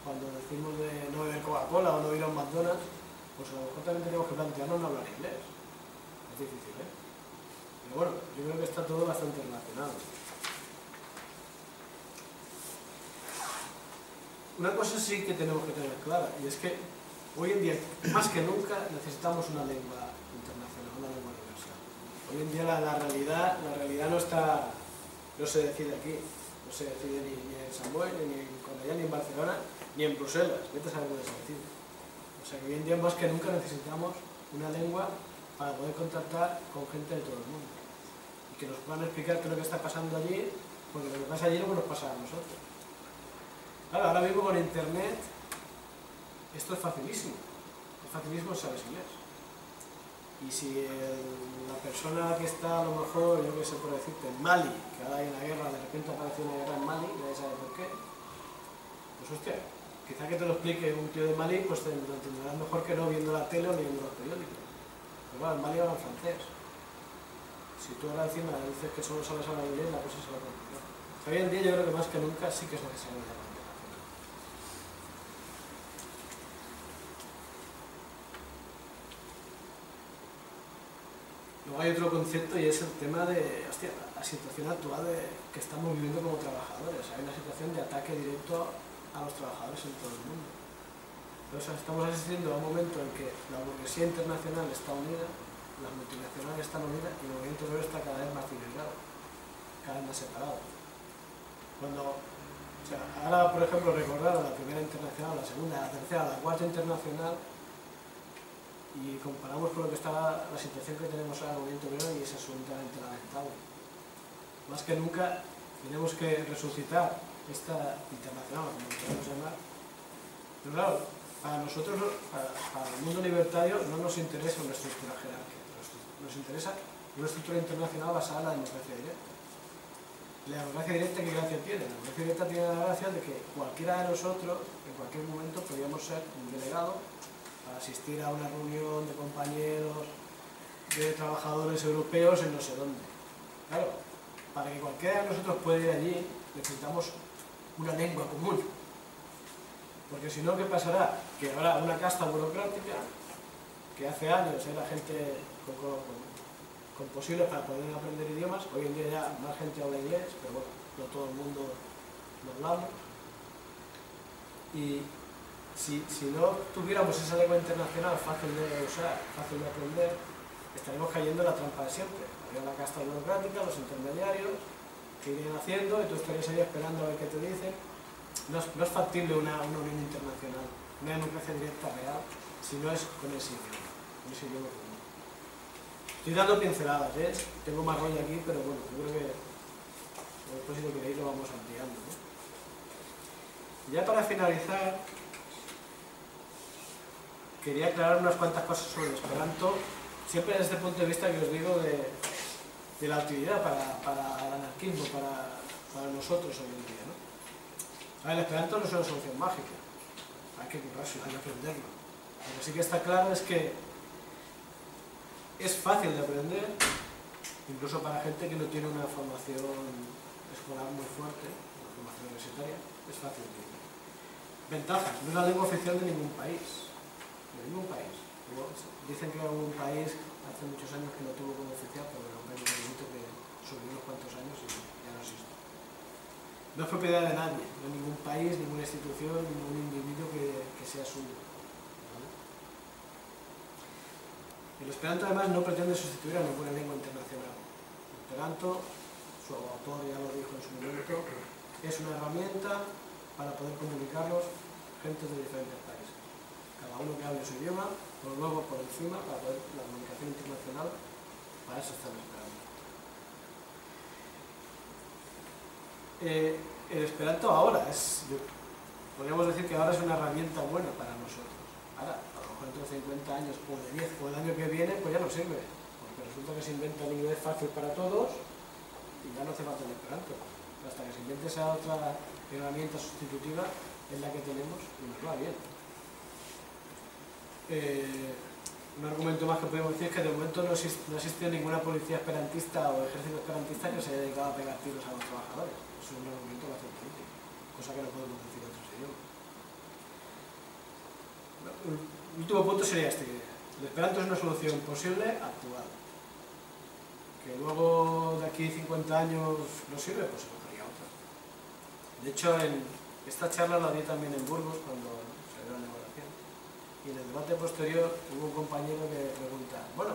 cuando decimos de no beber Coca-Cola o no ir a un McDonald's, pues a lo mejor también tenemos que plantearnos no hablar inglés. Es difícil, ¿eh? Pero bueno, yo creo que está todo bastante relacionado. Una cosa sí que tenemos que tener clara, y es que hoy en día, más que nunca, necesitamos una lengua internacional, una lengua universal. Hoy en día la realidad no se decide aquí, no se decide ni en San Boi, ni en Cornellà, ni en Barcelona, ni en Bruselas, vete a saber dónde se decide. O sea que hoy en día más que nunca necesitamos una lengua para poder contactar con gente de todo el mundo. Y que nos puedan explicar qué es lo que está pasando allí, porque lo que pasa allí no nos pasa a nosotros. Claro, ahora mismo con internet esto es facilísimo sabes inglés. Y si la persona que está a lo mejor, yo qué sé por decirte, en Mali, que ahora hay una guerra, de repente aparece una guerra en Mali, nadie sabe por qué, pues hostia, quizá que te lo explique un tío de Mali, pues te lo entenderás mejor que no viendo la tele o leyendo los periódicos. Pero claro, en Mali hablan francés. Si tú ahora encima dices que solo sabes hablar inglés, la cosa se va a complicar. Hoy en día yo creo que más que nunca sí que es necesario la comunicación. Luego hay otro concepto y es el tema de, hostia, la situación actual que estamos viviendo como trabajadores. Hay una situación de ataque directo a los trabajadores en todo el mundo. Entonces estamos asistiendo a un momento en que la burguesía internacional está unida, las multinacionales están unidas y el movimiento obrero está cada vez más dividido, cada vez más separado. Ahora, por ejemplo, recordar la primera internacional, la segunda, la tercera, la cuarta internacional, y comparamos con lo que está la situación que tenemos ahora en el movimiento obrero y es absolutamente lamentable. Más que nunca tenemos que resucitar esta internacional, como lo queremos llamar. Pero claro, para nosotros, para el mundo libertario, no nos interesa una estructura jerárquica, nos interesa una estructura internacional basada en la democracia directa. La democracia directa, ¿qué gracia tiene? La democracia directa tiene la gracia de que cualquiera de nosotros, en cualquier momento, podríamos ser un delegado para asistir a una reunión de compañeros, de trabajadores europeos en no sé dónde. Claro, para que cualquiera de nosotros pueda ir allí, necesitamos una lengua común. Porque si no, ¿qué pasará? Que habrá una casta burocrática que hace años era gente con posibles para poder aprender idiomas. Hoy en día ya más gente habla inglés, pero bueno, no todo el mundo lo hablamos. Y si no tuviéramos esa lengua internacional fácil de usar, fácil de aprender, estaremos cayendo en la trampa de siempre. Habría la casta burocrática, los intermediarios, que irían haciendo y tú estarías ahí esperando a ver qué te dicen. No es factible una unión internacional, una democracia directa real, si no es con ese idioma común. Estoy dando pinceladas, tengo más rollo aquí, pero bueno, yo creo que después si lo queréis lo vamos ampliando, ¿no? Ya para finalizar, quería aclarar unas cuantas cosas sobre el esperanto, siempre desde el punto de vista que os digo de la utilidad para el anarquismo, para nosotros hoy en día, ¿no? El esperanto no es una solución mágica, hay que currarse, hay que aprenderlo. Lo que sí que está claro es que es fácil de aprender, incluso para gente que no tiene una formación escolar muy fuerte, una formación universitaria, es fácil de aprender. Ventajas, no es la lengua oficial de ningún país. Dicen que algún país hace muchos años que lo tuvo como oficial, pero era un país que subió unos cuantos años y ya no existe. No es propiedad de nadie, de ningún país, ninguna institución, ningún individuo que sea suyo. ¿Vale? El esperanto además no pretende sustituir a ninguna lengua internacional. El esperanto, su autor ya lo dijo en su momento, es una herramienta para poder comunicarnos gentes de diferentes países. Cada uno que hable su idioma, pero luego por encima, para poder la comunicación internacional, para eso está el esperanto. El esperanto ahora podríamos decir que ahora es una herramienta buena para nosotros. Ahora, a lo mejor dentro de 50 años o de 10 o el año que viene, pues ya no sirve, porque resulta que se inventa el inglés fácil para todos y ya no hace falta el esperanto. Hasta que se invente esa otra herramienta sustitutiva es la que tenemos y nos va bien. Un argumento más que podemos decir es que de momento no existe ninguna policía esperantista o ejército esperantista que se haya dedicado a pegar tiros a los trabajadores. Eso es un argumento bastante útil, cosa que no podemos decir en otros idiomas. El último punto sería este: el esperanto es una solución posible, actual. Que luego de aquí 50 años no sirve, pues se buscaría otra. De hecho, esta charla la di también en Burgos cuando se dio la negociación. Y en el debate posterior hubo un compañero que pregunta, bueno,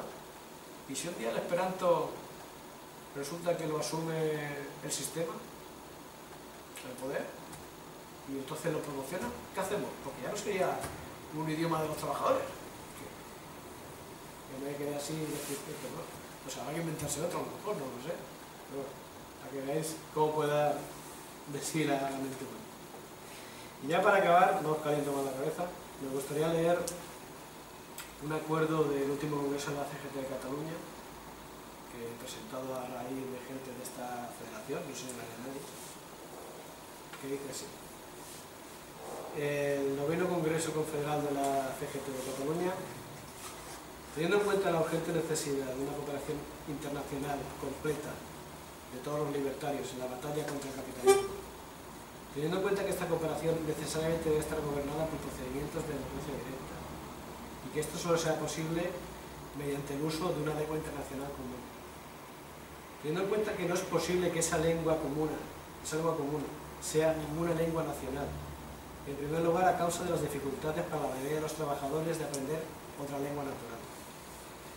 ¿y si un día el esperanto resulta que lo asume el sistema, el poder, y entonces lo promociona? ¿Qué hacemos? Porque ya no sería un idioma de los trabajadores. Yo me quedé así y dije, no, pues habrá que inventarse otro, a lo mejor, no lo sé. Pero bueno, para que veáis cómo pueda decir a la mente humana. Y ya para acabar, no os caliento más la cabeza, me gustaría leer un acuerdo del último congreso de la CGT de Cataluña, que he presentado a raíz de gente de esta federación, no soy nadie, que dice así: el 9º Congreso Confederal de la CGT de Cataluña, teniendo en cuenta la urgente necesidad de una cooperación internacional completa de todos los libertarios en la batalla contra el capitalismo, teniendo en cuenta que esta cooperación necesariamente debe estar gobernada por procedimientos de democracia directa y que esto solo sea posible mediante el uso de una lengua internacional común, teniendo en cuenta que no es posible que esa lengua común sea ninguna lengua nacional, en primer lugar a causa de las dificultades para la mayoría de los trabajadores de aprender otra lengua natural,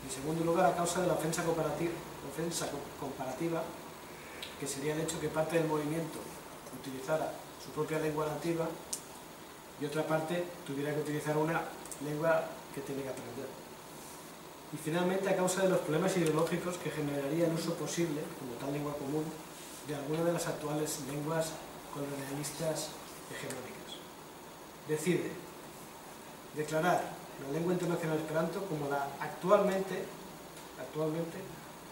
en segundo lugar a causa de la ofensa comparativa, que sería el hecho que parte del movimiento utilizara su propia lengua nativa y otra parte tuviera que utilizar una lengua que tiene que aprender. Y finalmente a causa de los problemas ideológicos que generaría el uso posible, como tal lengua común, de alguna de las actuales lenguas colonialistas hegemónicas. Decide declarar la lengua internacional esperanto como la actualmente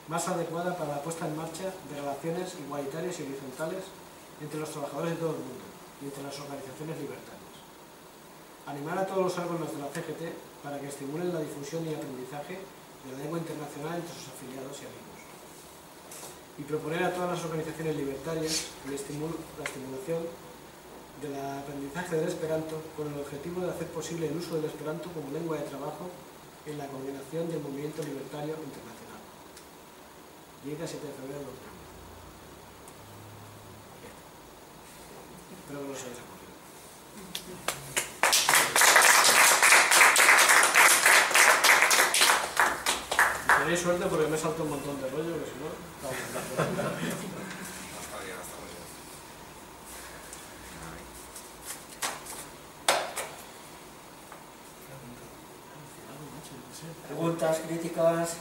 más adecuada para la puesta en marcha de relaciones igualitarias y horizontales entre los trabajadores de todo el mundo y entre las organizaciones libertarias. Animar a todos los órganos de la CGT para que estimulen la difusión y aprendizaje de la lengua internacional entre sus afiliados y amigos. Y proponer a todas las organizaciones libertarias la estimulación del aprendizaje del esperanto con el objetivo de hacer posible el uso del esperanto como lengua de trabajo en la coordinación del movimiento libertario internacional. Llega 7 de febrero de 2020. Espero que no se haya ocurrido. Tenéis suerte porque me salto un montón de rollo, que si no... Preguntas, críticas,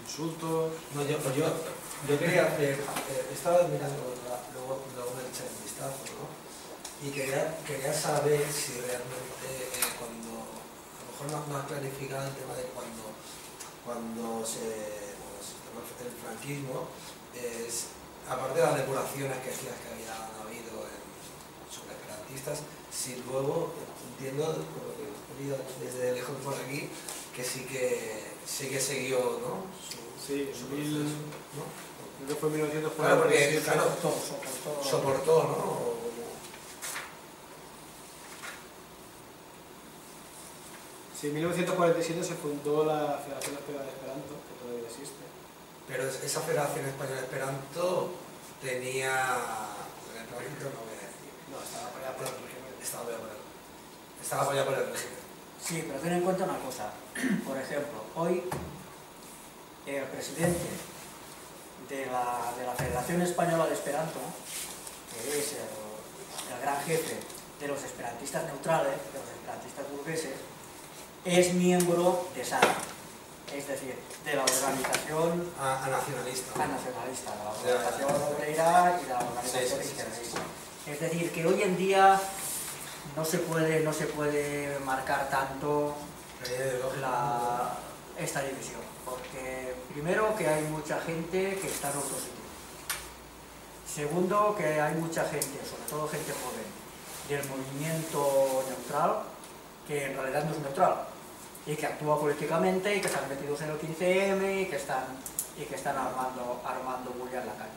insultos... No, yo quería hacer, estaba mirando luego me eché un vistazo, ¿no? Y quería saber si realmente cuando, a lo mejor no ha clarificado el tema de cuando se tomó el franquismo, aparte de las depuraciones que decías que había habido sobre esperantistas, si luego entiendo, por lo que he leído desde lejos por aquí, que sí que siguió, ¿no? Sí, su proceso, ¿no? Creo que fue 1947. Claro, porque claro, soportó, ¿no? Sí, en 1947 se fundó la Federación Española de Esperanto, que todavía existe. Pero esa Federación Española de Esperanto tenía... En el proyecto no voy a decir. No, estaba apoyada por el régimen. Estaba apoyada por el régimen. sí, pero ten en cuenta una cosa. Por ejemplo, hoy el presidente de la Federación Española de Esperanto, que es el gran jefe de los esperantistas neutrales, de los esperantistas burgueses, es miembro de SAR, es decir, de la organización nacionalista. nacionalista, de la organización obrera y de la organización izquierdista. Es decir, que hoy en día no se puede marcar tanto esta división, porque primero que hay mucha gente que está en otro sitio, segundo que hay mucha gente, sobre todo gente joven, del movimiento neutral, que en realidad no es neutral y que actúa políticamente y que están metidos en el 15M y que están armando bulla en la calle.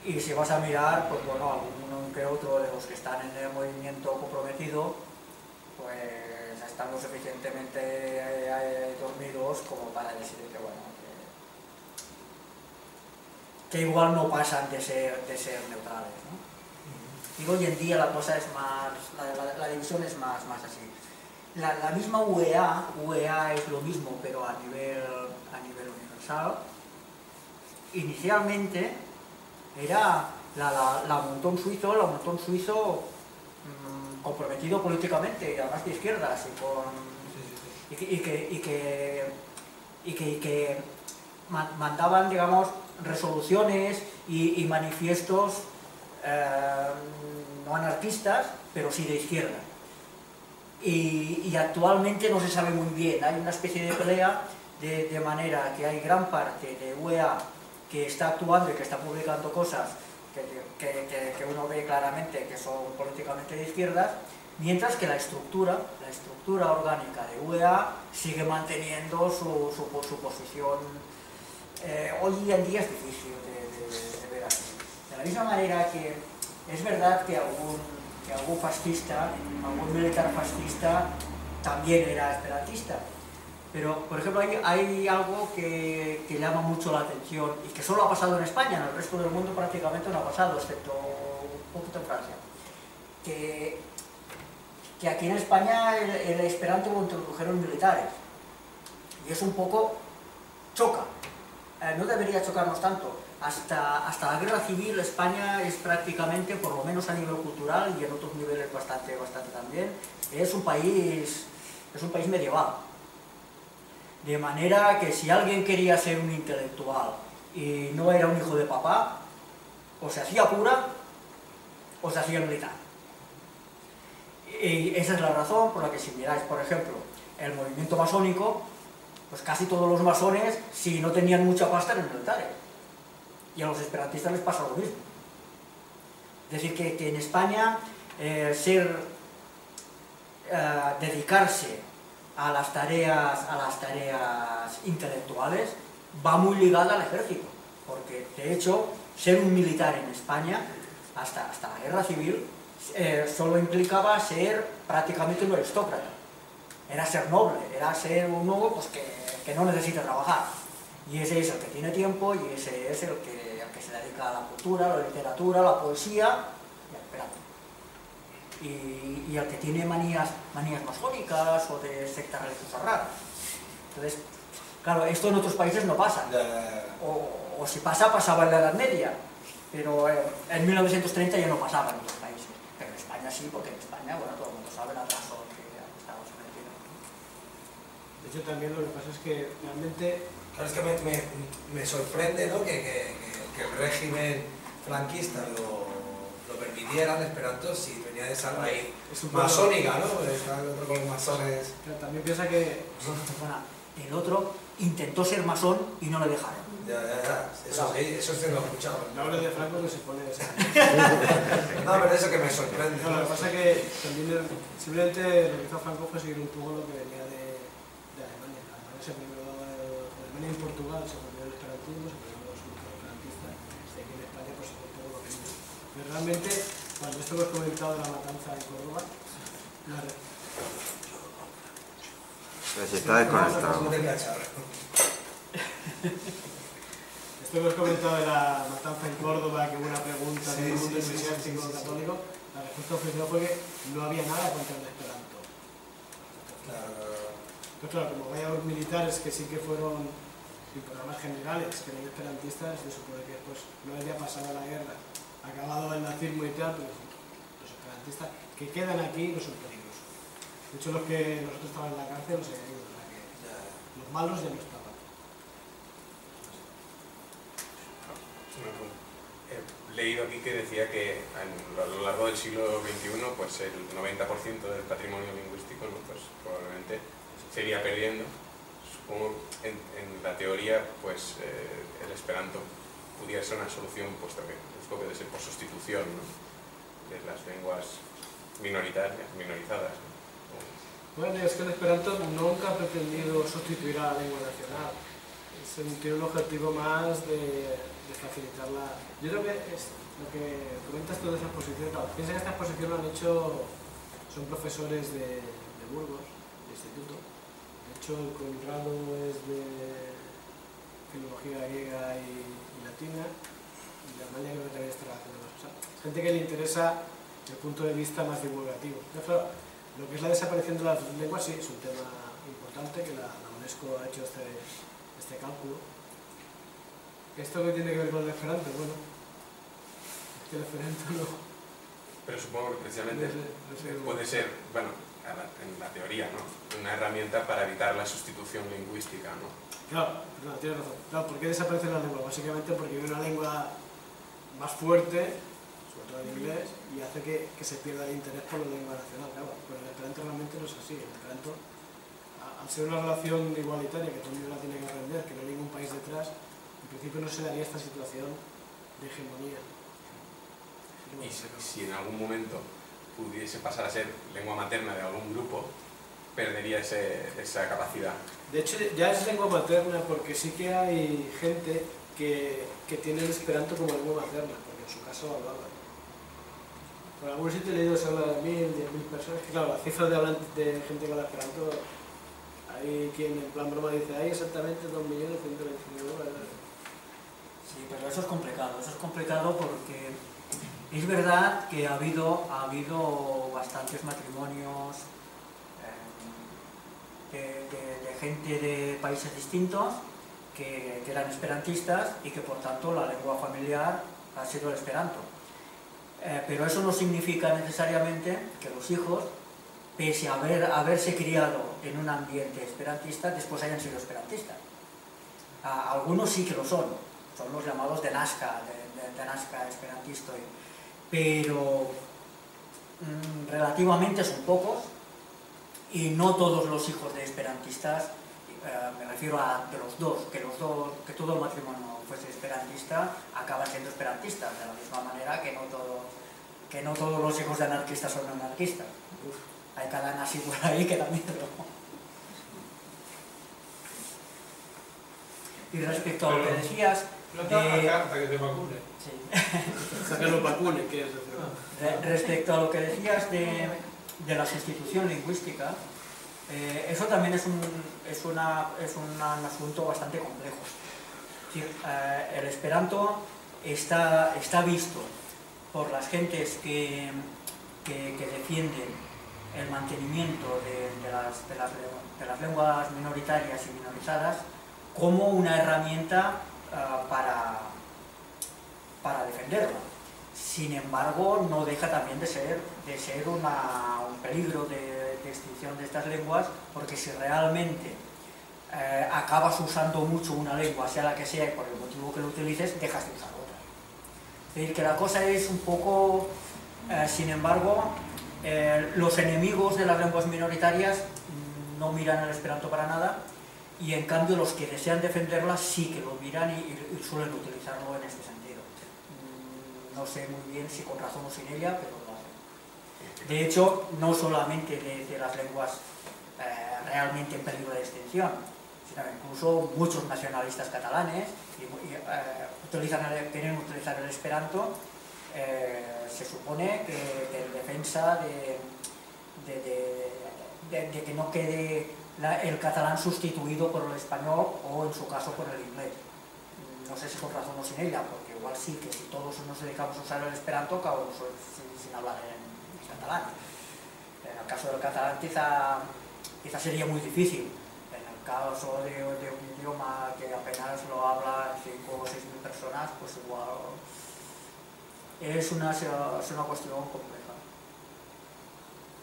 Y si vas a mirar, pues bueno, alguno que otro de los que están en el movimiento comprometido, pues están lo suficientemente dormidos como para decir que bueno, que igual no pasan de ser neutrales, ¿no? Y hoy en día la cosa es más, la división es más así. La misma UEA es lo mismo, pero a nivel universal. Inicialmente era la montón suizo comprometido políticamente y además de izquierdas y que mandaban, digamos, resoluciones y manifiestos no anarquistas, pero sí de izquierda. y actualmente no se sabe muy bien. Hay una especie de pelea de manera que hay gran parte de UEA que está actuando y que está publicando cosas que uno ve claramente que son políticamente de izquierdas, mientras que la estructura orgánica de UEA sigue manteniendo su posición. Hoy en día es difícil de ver así. De la misma manera que es verdad que algún fascista, algún militar fascista también era esperantista. Pero, por ejemplo, hay algo que llama mucho la atención y que solo ha pasado en España, en el resto del mundo prácticamente no ha pasado, excepto un poquito en Francia. Que aquí en España el esperanto lo introdujeron militares. Y es un poco choca. No debería chocarnos tanto. Hasta la guerra civil España es prácticamente, por lo menos a nivel cultural y en otros niveles bastante también, es un país medieval. De manera que si alguien quería ser un intelectual y no era un hijo de papá, o se hacía cura o se hacía militar. Y esa es la razón por la que, si miráis, por ejemplo, el movimiento masónico, pues casi todos los masones, si no tenían mucha pasta, eran militares. Y a los esperantistas les pasa lo mismo. Es decir, que en España dedicarse a las tareas intelectuales va muy ligada al ejército, porque de hecho ser un militar en España hasta la guerra civil solo implicaba ser prácticamente un aristócrata, era ser noble, era ser un noble pues, que no necesita trabajar, y ese es el que tiene tiempo y ese es el que se dedica a la cultura, a la literatura, a la poesía y al esperanto. Y el que tiene manías masónicas o de sectas religiosas raras. Entonces, claro, esto en otros países no pasa. O si pasaba en la Edad Media, pero en 1930 ya no pasaba en otros países. Pero en España sí, porque en España, bueno, todo el mundo sabe la razón que estamos sometidos. De hecho, también lo que pasa es que realmente... Claro, es que me sorprende, ¿no? que el régimen franquista lo permitiera el esperanto si venía de esa raíz masónica, ¿no? Está el otro con los masones. Pero también piensa que... El otro intentó ser masón y no le dejaron. Ya. Eso sí lo he escuchado. No hables de Franco que se pone ese. No, pero eso que me sorprende. No, lo que pasa es que también simplemente lo que hizo Franco fue seguir un poco lo que venía de Alemania. Alemania y Portugal se volvió el esperantismo, se volvieron los esperantistas, y aquí en España pues se fue un poco lo mismo. Pero realmente, cuando esto hemos comentado de la matanza en Córdoba, Pero si está desconectado. Esto que hemos comentado de la matanza en Córdoba, que hubo una pregunta del mundo eclesiástico católico, la respuesta oficial fue que no había nada contra el esperanto. Pues claro, como vaya los militares que sí que fueron sin programas generales, que eran esperantistas, se supone que pues, no había pasado la guerra, acabado el nazismo y tal, pero los esperantistas que quedan aquí no son peligrosos. De hecho, los que nosotros estaban en la cárcel los habían ido, los malos ya no estaban. He leído aquí que decía que a lo largo del siglo XXI pues el 90% del patrimonio lingüístico, ¿no? Pues probablemente se iría perdiendo. Supongo en la teoría pues el esperanto pudiera ser una solución, puesto que debe ser por sustitución, ¿no? De las lenguas minorizadas, ¿no? Bueno, es que el esperanto nunca ha pretendido sustituir a la lengua nacional. Tiene un objetivo más de facilitar la... Yo creo que es lo que comentas todas esas exposiciones. Claro, piensa que esta exposición lo han hecho, son profesores de Burgos, de instituto. De hecho, el Conrado es de filología griega y latina, y la Amalia creo que también está relacionada. O sea, gente que le interesa el punto de vista más divulgativo. Claro, lo que es la desaparición de las lenguas sí es un tema importante, que la UNESCO ha hecho este cálculo. ¿Esto qué tiene que ver con el esperanto? Bueno, es que el esperanto no... Pero supongo que precisamente puede ser, bueno, en la teoría, ¿no? Una herramienta para evitar la sustitución lingüística, ¿no? Claro, tienes razón. Claro, ¿por qué desaparecen las lenguas? Básicamente porque hay una lengua más fuerte sobre todo en inglés, y hace que se pierda el interés por la lengua nacional. Claro, pero el esperanto realmente no es así. El esperanto, al ser una relación igualitaria que todo el mundo la tiene que aprender, que no hay ningún país detrás, en principio no se daría esta situación de hegemonía. Y si en algún momento pudiese pasar a ser lengua materna de algún grupo, perdería esa capacidad. De hecho, ya es lengua materna porque sí que hay gente que tiene el esperanto como lengua materna, porque en su caso hablaba. Por algún sitio he leído que se habla de 1000, 10.000 personas, que claro, las cifras de gente con esperanto, hay quien en plan broma dice, hay exactamente 2.125.000. Sí, pero eso es complicado porque es verdad que ha habido bastantes matrimonios de gente de países distintos que eran esperantistas y que por tanto la lengua familiar ha sido el esperanto. Pero eso no significa necesariamente que los hijos, pese a haberse criado en un ambiente esperantista, después hayan sido esperantistas. Algunos sí que lo son los llamados de Nazca, de Nazca esperantista, pero relativamente son pocos y no todos los hijos de esperantistas, me refiero a de los dos, que todo el matrimonio fuese esperantista, acaban siendo esperantistas, de la misma manera que no todos los hijos de anarquistas son anarquistas. Hay cada nazi por ahí que da miedo. Y respecto a lo que decías carta que se vacune. Sí. Hasta que los vacune, ¿quieres decir? Respecto a lo que decías de la sustitución lingüística, eso también es un asunto bastante complejo. Es decir, el esperanto está visto por las gentes que defienden el mantenimiento de las lenguas minoritarias y minorizadas como una herramienta para defenderla. Sin embargo, no deja también de ser un peligro de extinción de estas lenguas, porque si realmente acabas usando mucho una lengua, sea la que sea, y por el motivo que lo utilices, dejas de usar otra. Es decir, que la cosa es un poco, sin embargo, los enemigos de las lenguas minoritarias no miran el esperanto para nada, y en cambio los que desean defenderlas sí que lo miran y suelen utilizarlo en este sentido. No sé muy bien si con razón o sin ella, pero lo hacen. De hecho, no solamente de las lenguas realmente en peligro de extinción, sino incluso muchos nacionalistas catalanes quieren utilizar el esperanto, se supone que en defensa de que no quede el catalán sustituido por el español o en su caso por el inglés. No sé si con razón o sin ella, porque igual sí que si todos nos dedicamos a usar el esperanto, acabamos sin hablar en catalán. En el caso del catalán quizá sería muy difícil. En el caso de un idioma que apenas lo hablan 5 o 6 mil personas, pues igual es una cuestión compleja.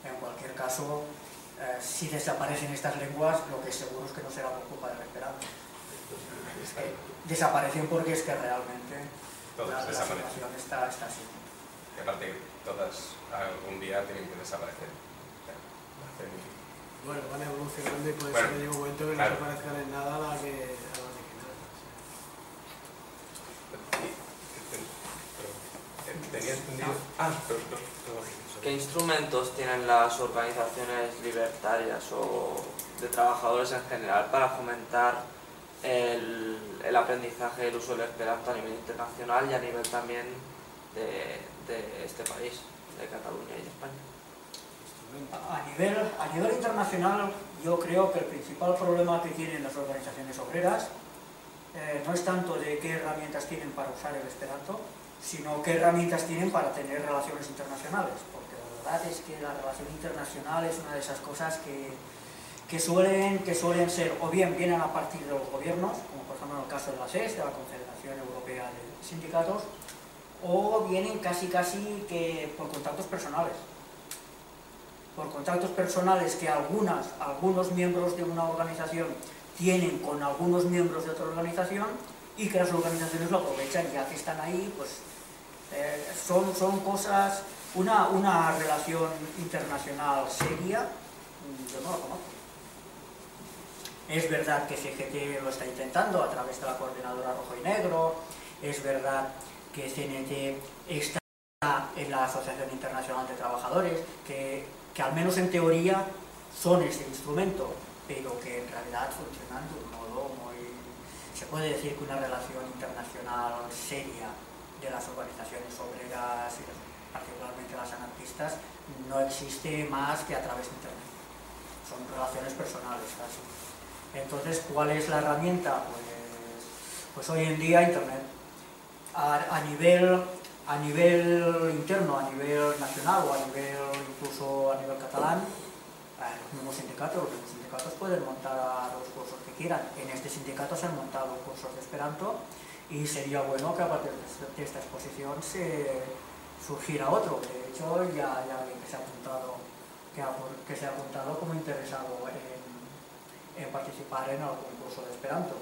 En cualquier caso, si desaparecen estas lenguas, lo que seguro es que no será por culpa del esperanto. Desaparecen porque es que realmente la situación está así. Y aparte, todas algún día tienen que desaparecer. Bueno, van evolucionando y puede ser que llegue un momento que no se parezcan en nada a la original. ¿Tenía entendido? ¿Qué instrumentos tienen las organizaciones libertarias o de trabajadores en general para fomentar el aprendizaje y el uso del esperanto a nivel internacional y a nivel también de este país, de Cataluña y de España? A nivel internacional, yo creo que el principal problema que tienen las organizaciones obreras no es tanto de qué herramientas tienen para usar el esperanto, sino qué herramientas tienen para tener relaciones internacionales, porque la verdad es que la relación internacional es una de esas cosas que suelen ser, o bien vienen a partir de los gobiernos, como por ejemplo en el caso de la SES, de la Confederación Europea de Sindicatos, o vienen casi que por contactos personales. Por contactos personales que algunos miembros de una organización tienen con algunos miembros de otra organización, y que las organizaciones lo aprovechan, ya que están ahí, pues Son cosas, una relación internacional seria, yo no la conozco. Es verdad que CGT lo está intentando a través de la coordinadora rojo y negro, es verdad que CNT está en la Asociación Internacional de Trabajadores, que al menos en teoría son ese instrumento, pero que en realidad funcionan de un modo muy... Se puede decir que una relación internacional seria de las organizaciones obreras, particularmente las anarquistas, no existe más que a través de Internet. Son relaciones personales casi. Entonces, ¿cuál es la herramienta? Pues hoy en día Internet. A nivel interno, a nivel nacional o a nivel incluso a nivel catalán, los mismos sindicatos pueden montar los cursos que quieran. En este sindicato se han montado cursos de Esperanto y sería bueno que a partir de esta exposición se surgiera otro. De hecho, ya hay alguien que se ha apuntado como interesado en participar en algún curso de Esperanto.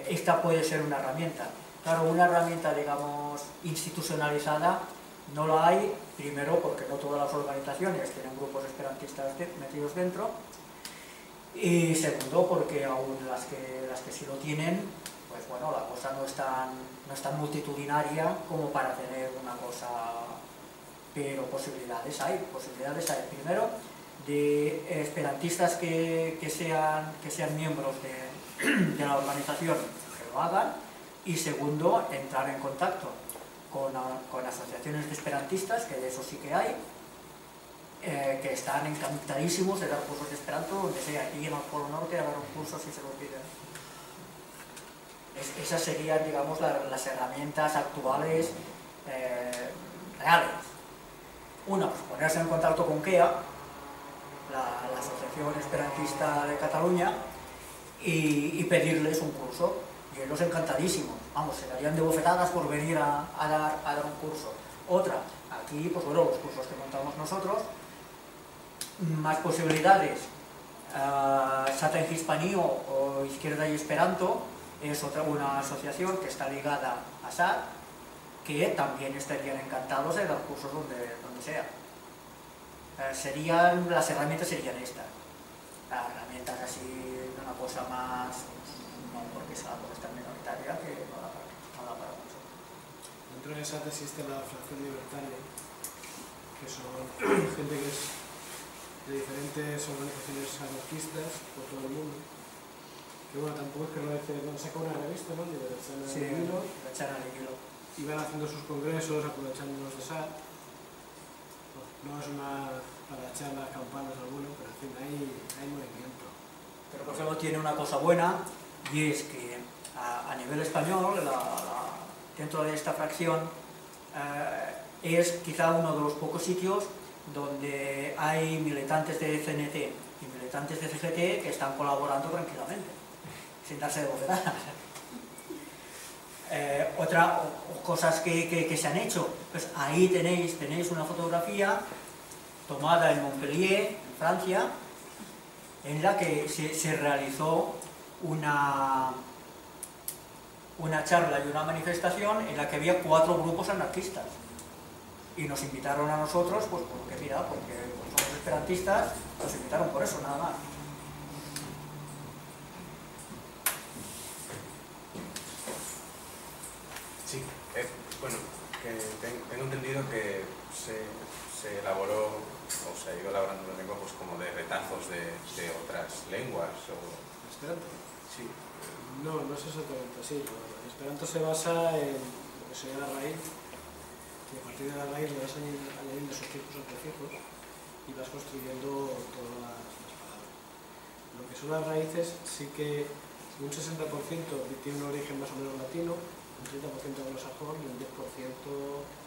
Esta puede ser una herramienta. Claro, una herramienta, digamos, institucionalizada no la hay, primero porque no todas las organizaciones tienen grupos esperantistas metidos dentro, y segundo porque aún las que sí lo tienen, pues bueno, la cosa no es tan multitudinaria como para tener una cosa, pero posibilidades hay. Primero, de esperantistas que sean miembros de la organización, que lo hagan, y segundo, entrar en contacto con asociaciones de esperantistas, que de eso sí que hay, que están encantadísimos de dar cursos de Esperanto donde sea. Aquí en el Polo Norte a dar un curso si se lo piden. Esas serían, digamos, las herramientas actuales reales. Una, pues ponerse en contacto con KEA, la Asociación Esperantista de Cataluña, y pedirles un curso. Y ellos encantadísimos, vamos, se darían de bofetadas por venir a dar un curso. Otra, aquí, pues bueno, los cursos que montamos nosotros, más posibilidades. Satan Hispanio o Izquierda y Esperanto es una asociación que está ligada a SAT, que también estarían encantados de dar cursos donde sea. Las herramientas serían estas. Las herramientas así, de una cosa más, no porque sea algo tan minoritaria que no da para mucho. Dentro de SAT existe la fracción libertaria, que son gente que es de diferentes organizaciones anarquistas por todo el mundo. Que bueno, tampoco es que no saca una revista, ¿no? Sí, y van haciendo sus congresos aprovechando los de SAT. No es para echar las campanas a alguno, pero en fin, hay movimiento. Pero por ejemplo tiene una cosa buena, y es que a nivel español, dentro de esta fracción, es quizá uno de los pocos sitios donde hay militantes de CNT y militantes de CGT que están colaborando tranquilamente, sin darse de bofetadas. Cosas que se han hecho, pues ahí tenéis una fotografía tomada en Montpellier, en Francia, en la que se realizó una charla y una manifestación en la que había 4 grupos anarquistas y nos invitaron a nosotros, pues porque somos esperantistas, nos invitaron por eso, nada más. Sí, bueno, que tengo entendido que se elaboró o se ha ido elaborando una lengua pues como de retazos de otras lenguas o... ¿Esperanto? Sí. No es exactamente así. El Esperanto se basa en lo que sería la raíz, y a partir de la raíz le vas añadiendo sufijos o prefijos y vas construyendo todas las palabras. Lo que son las raíces sí que un 60% tiene un origen más o menos latino, un 30% anglosajón y un 10%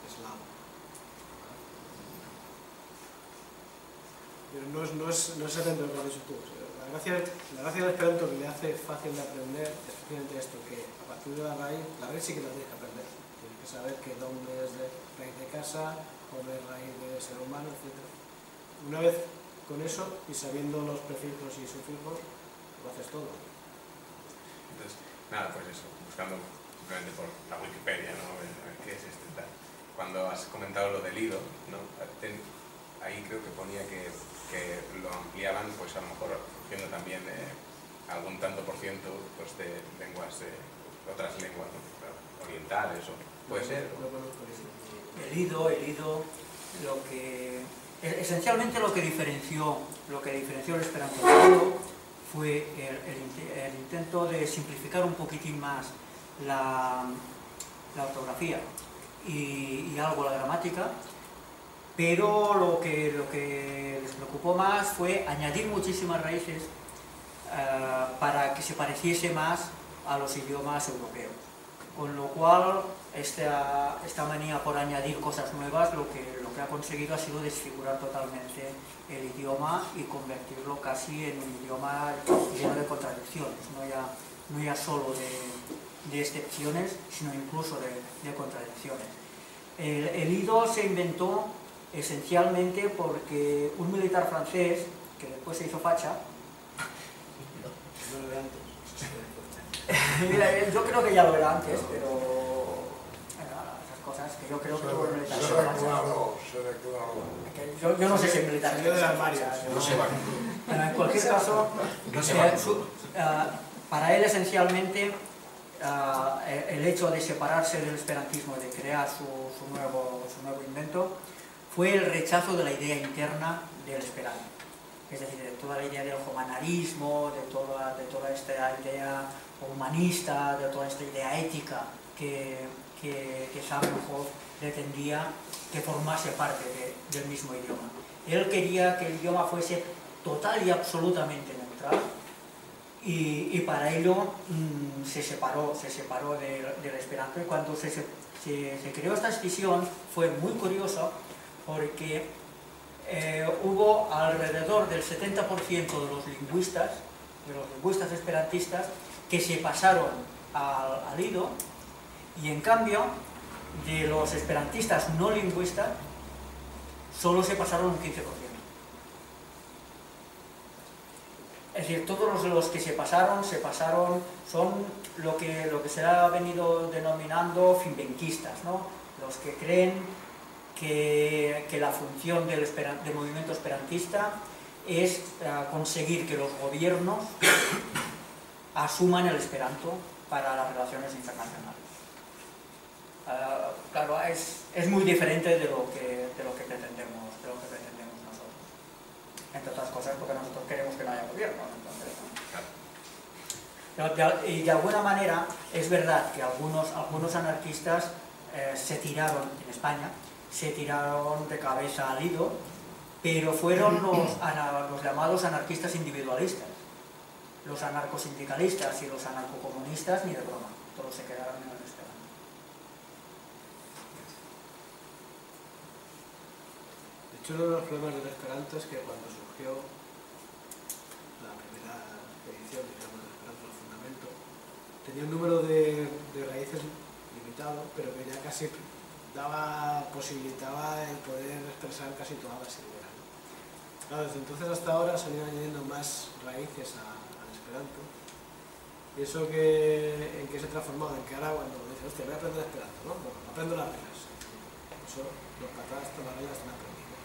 eslavo. Pero no es exactamente lo que has dicho tú. La gracia del Esperanto que le hace fácil de aprender es precisamente esto, que a partir de la raíz sí que la tienes que aprender. Tienes que saber que dónde es de raíz de casa, dónde es raíz de ser humano, etc. Una vez con eso y sabiendo los prefijos y sufijos, lo haces todo. Entonces, nada, pues eso, buscando simplemente por la Wikipedia, ¿no? A ver qué es esto y tal. cuando has comentado lo del ido, ¿no? Ahí creo que ponía que lo ampliaban, pues a lo mejor cogiendo también algún tanto por ciento pues, de lenguas, otras lenguas, ¿no? Orientales, o puede ser. El ido, esencialmente lo que diferenció el esperanto del ido fue el intento de simplificar un poquitín más la ortografía y algo la gramática, pero lo que les preocupó más fue añadir muchísimas raíces para que se pareciese más a los idiomas europeos. Con lo cual, esta manía por añadir cosas nuevas lo que ha conseguido ha sido desfigurar totalmente el idioma y convertirlo casi en un idioma lleno de contradicciones, no ya solo de excepciones, sino incluso de contradicciones. El ido se inventó esencialmente porque un militar francés, que después se hizo facha, mira, yo creo que ya lo era antes, pero esas cosas que yo creo que tuvo el militar. Yo no sé si el militar pero en cualquier caso, para él esencialmente el hecho de separarse del esperantismo, de crear su nuevo invento, fue el rechazo de la idea interna del esperanto. Es decir, de toda la idea del humanarismo, de toda esta idea humanista, de toda esta idea ética que Zamenhof pretendía que formase parte del mismo idioma. Él quería que el idioma fuese total y absolutamente neutral y para ello se separó del esperanto, y cuando se creó esta escisión fue muy curioso porque hubo alrededor del 70% de los lingüistas esperantistas que se pasaron al ido, y en cambio de los esperantistas no lingüistas solo se pasaron un 15%. Es decir, todos los que se pasaron son lo que se ha venido denominando finbenquistas, ¿no? Los que creen que la función del movimiento esperantista es conseguir que los gobiernos asuman el esperanto para las relaciones internacionales. Claro, es muy diferente de lo que pretendemos nosotros. Entre otras cosas porque nosotros queremos que no haya gobierno. Entonces, y de alguna manera es verdad que algunos anarquistas se tiraron en España, se tiraron de cabeza al ido, pero fueron los llamados anarquistas individualistas. Los anarcosindicalistas y los anarcocomunistas ni de broma, todos se quedaron en el esperanto. De hecho, uno de los problemas del esperanto es que cuando surgió la primera edición, digamos, del esperanto, el fundamento, tenía un número de raíces limitado, pero que ya casi posibilitaba el poder expresar casi todas las ideas. Claro, desde entonces hasta ahora se han ido añadiendo más raíces al esperanto. ¿Y eso en qué se ha transformado? En que ahora cuando dices, hostia, voy a aprender esperanto, ¿no? Bueno, aprendo las reglas. Eso, los patadas, todas las reglas están aprendidas.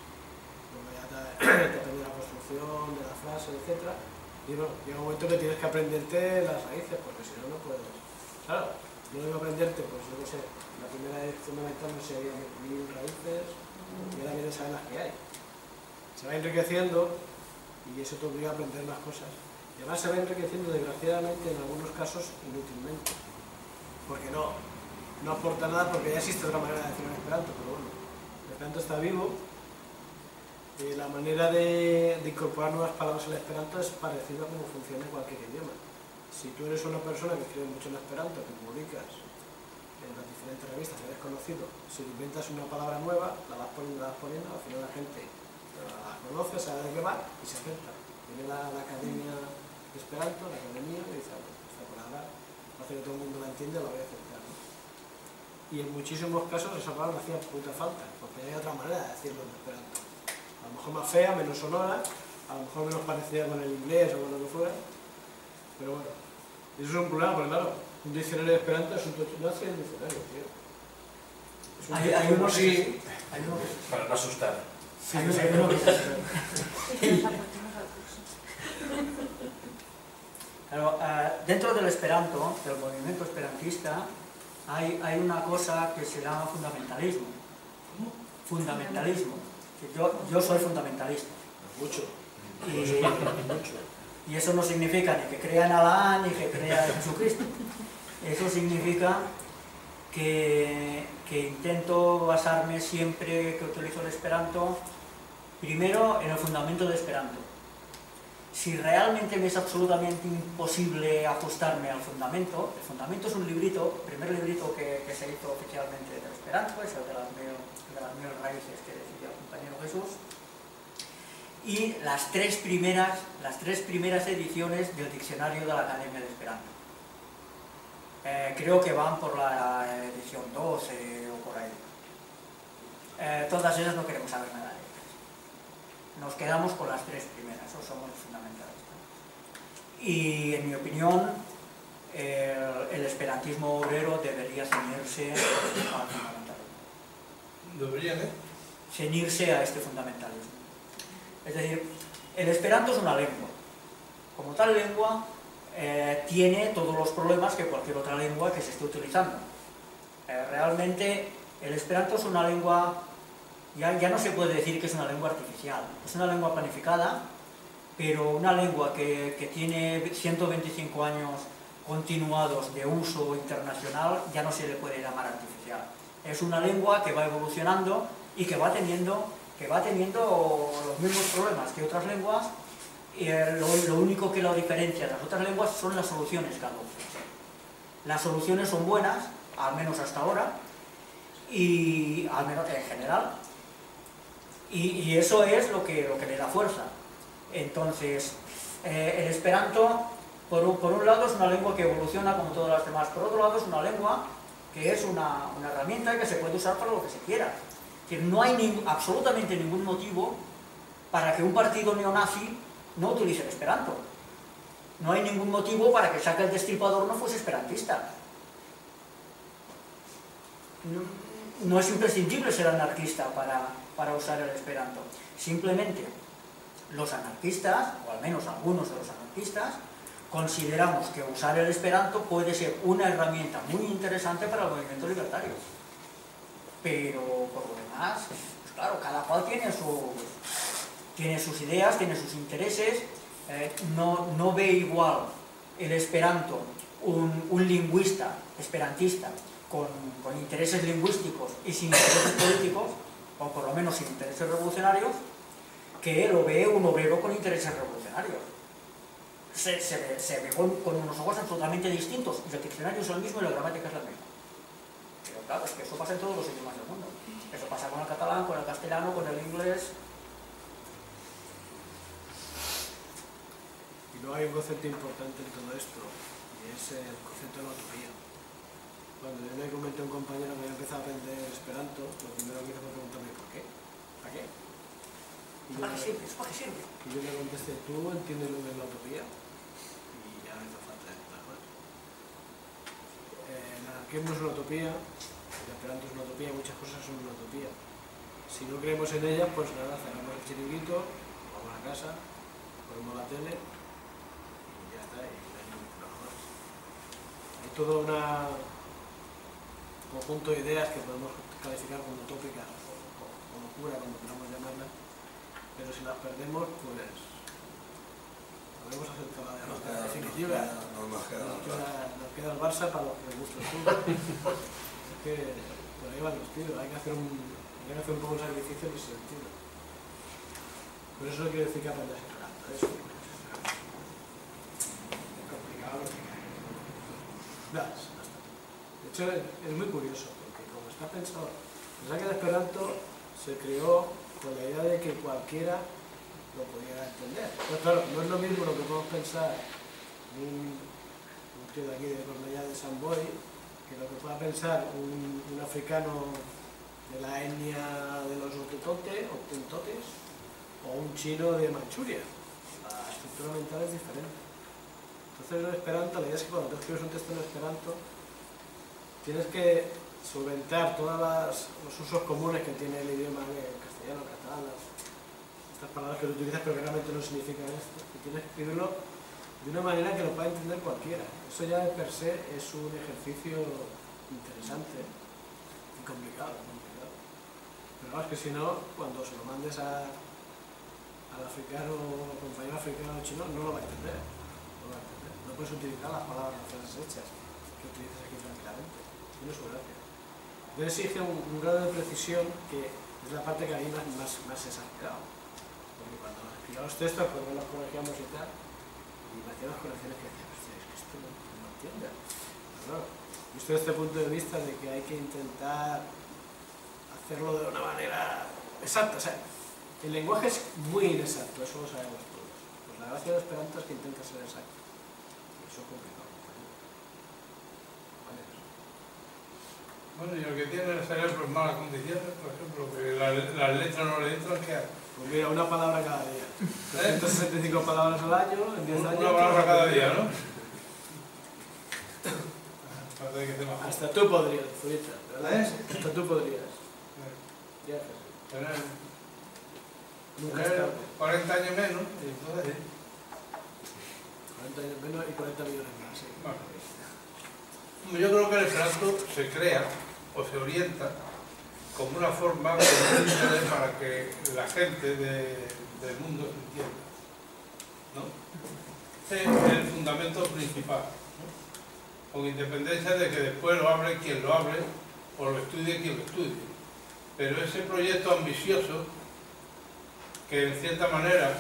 Luego ya te aprendes la construcción de la frase, etc. Y bueno, llega un momento que tienes que aprenderte las raíces, porque si no, no puedes. Claro, no debo aprenderte, pues yo no sé, la primera vez fundamental no sé, había 1000 raíces, y ahora vienes a ver las que hay. Se va enriqueciendo y eso te obliga a aprender más cosas. Y además se va enriqueciendo, desgraciadamente, en algunos casos inútilmente. Porque no aporta nada, porque ya existe otra manera de decir en esperanto, pero bueno, el esperanto está vivo. La manera de incorporar nuevas palabras al esperanto es parecida a cómo funciona cualquier idioma. Si tú eres una persona que escribe mucho en esperanto, que publicas en las diferentes revistas, eres conocido, si inventas una palabra nueva, la vas poniendo, al final la gente la conoce, sabe de qué va y se acepta. Viene la academia de esperanto, la academia, y dice, esta palabra hace que todo el mundo la entienda, la voy a aceptar. Y en muchísimos casos esa palabra hacía puta falta, porque hay otra manera de decirlo en esperanto. A lo mejor más fea, menos sonora, a lo mejor menos parecida con el inglés o con lo que fuera, pero bueno, eso es un problema, porque claro, un diccionario de esperanto es un diccionario, tío. Hay unos que sí. Hay unos que sí. Para no asustar. Hay unos que sí. Claro, dentro del Esperanto, del movimiento esperantista, hay una cosa que se llama fundamentalismo. Fundamentalismo. Yo soy fundamentalista. Mucho. Y eso no significa ni que crea en Alá ni que crea en Jesucristo. Eso significa que intento basarme siempre que utilizo el Esperanto, primero en el fundamento de Esperanto. Si realmente me es absolutamente imposible ajustarme al fundamento, el fundamento es un librito, el primer librito que se hizo oficialmente del Esperanto, es el de las mil raíces que decía el compañero Jesús, y las tres primeras ediciones del diccionario de la Academia de Esperanto. Creo que van por la edición 12 o por ahí. Todas ellas no queremos saber nada de ellas. Nos quedamos con las tres primeras, o somos fundamentalistas. Y en mi opinión, el esperantismo obrero debería ceñirse al fundamentalismo. ¿Debería qué? Ceñirse a este fundamentalismo. Es decir, el Esperanto es una lengua. Como tal lengua, tiene todos los problemas que cualquier otra lengua que se esté utilizando. Realmente, el Esperanto es una lengua, ya no se puede decir que es una lengua artificial. Es una lengua planificada, pero una lengua que tiene 125 años continuados de uso internacional, ya no se le puede llamar artificial. Es una lengua que va evolucionando y que va teniendo los mismos problemas que otras lenguas, y lo único que lo diferencia de las otras lenguas son las soluciones que adoptan. Las soluciones son buenas, al menos hasta ahora, y al menos en general, y eso es lo que le da fuerza. Entonces, el Esperanto, por un lado, es una lengua que evoluciona como todas las demás, por otro lado, es una lengua que es una herramienta que se puede usar para lo que se quiera. Es decir, no hay absolutamente ningún motivo para que un partido neonazi no utilice el Esperanto. No hay ningún motivo para que Saca el Destripador no fuese esperantista. No es imprescindible ser anarquista para usar el Esperanto. Simplemente los anarquistas, o al menos algunos de los anarquistas, consideramos que usar el Esperanto puede ser una herramienta muy interesante para el movimiento libertario. Pero por lo demás, pues claro, cada cual tiene sus ideas, tiene sus intereses, no ve igual el Esperanto un lingüista esperantista con intereses lingüísticos y sin intereses políticos, o por lo menos sin intereses revolucionarios, que lo ve un obrero con intereses revolucionarios. Se ve con unos ojos absolutamente distintos, y el diccionario es el mismo y la gramática es la misma. Pero claro, es que eso pasa en todos los idiomas del mundo. Eso pasa con el catalán, con el castellano, con el inglés. Y luego hay un concepto importante en todo esto, y es el concepto de la utopía. Cuando yo le comenté a un compañero que había empezado a aprender Esperanto, lo primero que hizo fue preguntarme ¿por qué? ¿Para qué? ¿Para qué sirve? ¿Para qué sirve? Y yo le contesté, ¿tú entiendes lo que es la utopía? Y ya no hizo falta nada más. El anarquismo es una utopía, el Esperanto es una utopía, muchas cosas son una utopía. Si no creemos en ellas, pues nada, cerramos el chiringuito, vamos a casa, ponemos la tele y ya está, y no hay ningún problema más. Hay todo un conjunto de ideas que podemos calificar como utópicas o como locura, como queramos llamarlas, pero si las perdemos, pues podemos aceptar la derrota definitiva. Nos queda el Barça para los que les gusta el fútbol. Es que por ahí van los tiros, hay que hacer un poco de sacrificio en ese sentido. Por eso no quiero decir que aprendas Esperanto, es complicado lo que hay. De hecho, es muy curioso, porque como está pensado, pensar que el Esperanto se creó con la idea de que cualquiera lo podía entender. Pero claro, no es lo mismo lo que podemos pensar un tío de aquí de Cornellá de San Boi, que lo que pueda pensar un africano de la etnia de los Hotentotes o un chino de Manchuria. La estructura mental es diferente. Entonces el Esperanto, la idea es que cuando tú escribes un texto en Esperanto, tienes que solventar todos los usos comunes que tiene el idioma en castellano, catalán, estas palabras que tú utilizas pero que realmente no significan esto, y tienes que escribirlo de una manera que lo pueda entender cualquiera. Eso ya de per se es un ejercicio interesante y complicado. Pero claro, es que si no, cuando se lo mandes al africano, al compañero africano o chino, no lo va a entender. No puedes utilizar las palabras, las frases hechas que utilizas aquí tranquilamente. Tiene su gracia. Entonces exige un grado de precisión que es la parte que a mí más exasperado. Porque cuando escribía los textos, pues no los corregíamos y tal, y me hacían las correcciones que decía, hostia, es que esto no entiende. Pero claro, visto desde este punto de vista de que hay que intentar hacerlo de una manera exacta, o sea, el lenguaje es muy inexacto, eso lo sabemos todos. Pues la gracia de Esperanto es que intenta ser exacto. Y eso es complicado. Vale. Bueno, y el que tiene el cerebro en malas condiciones, por ejemplo, que las letras no le entran, ¿qué hace? Pues mira, una palabra cada día. 165 palabras al año, en 10 años. Una palabra cada día, ¿no? Hasta tú podrías, Zurita, ¿verdad? Hasta tú podrías. Ya, Tener nunca es tarde. 40 años menos, y entonces... 40 años menos y 40 millones más, sí. Bueno, yo creo que el esperanto se crea o se orienta como una forma para que la gente del mundo se entienda, ¿no? Ese es el fundamento principal, ¿no? Con independencia de que después lo hable quien lo hable o lo estudie quien lo estudie. Pero ese proyecto ambicioso, que en cierta manera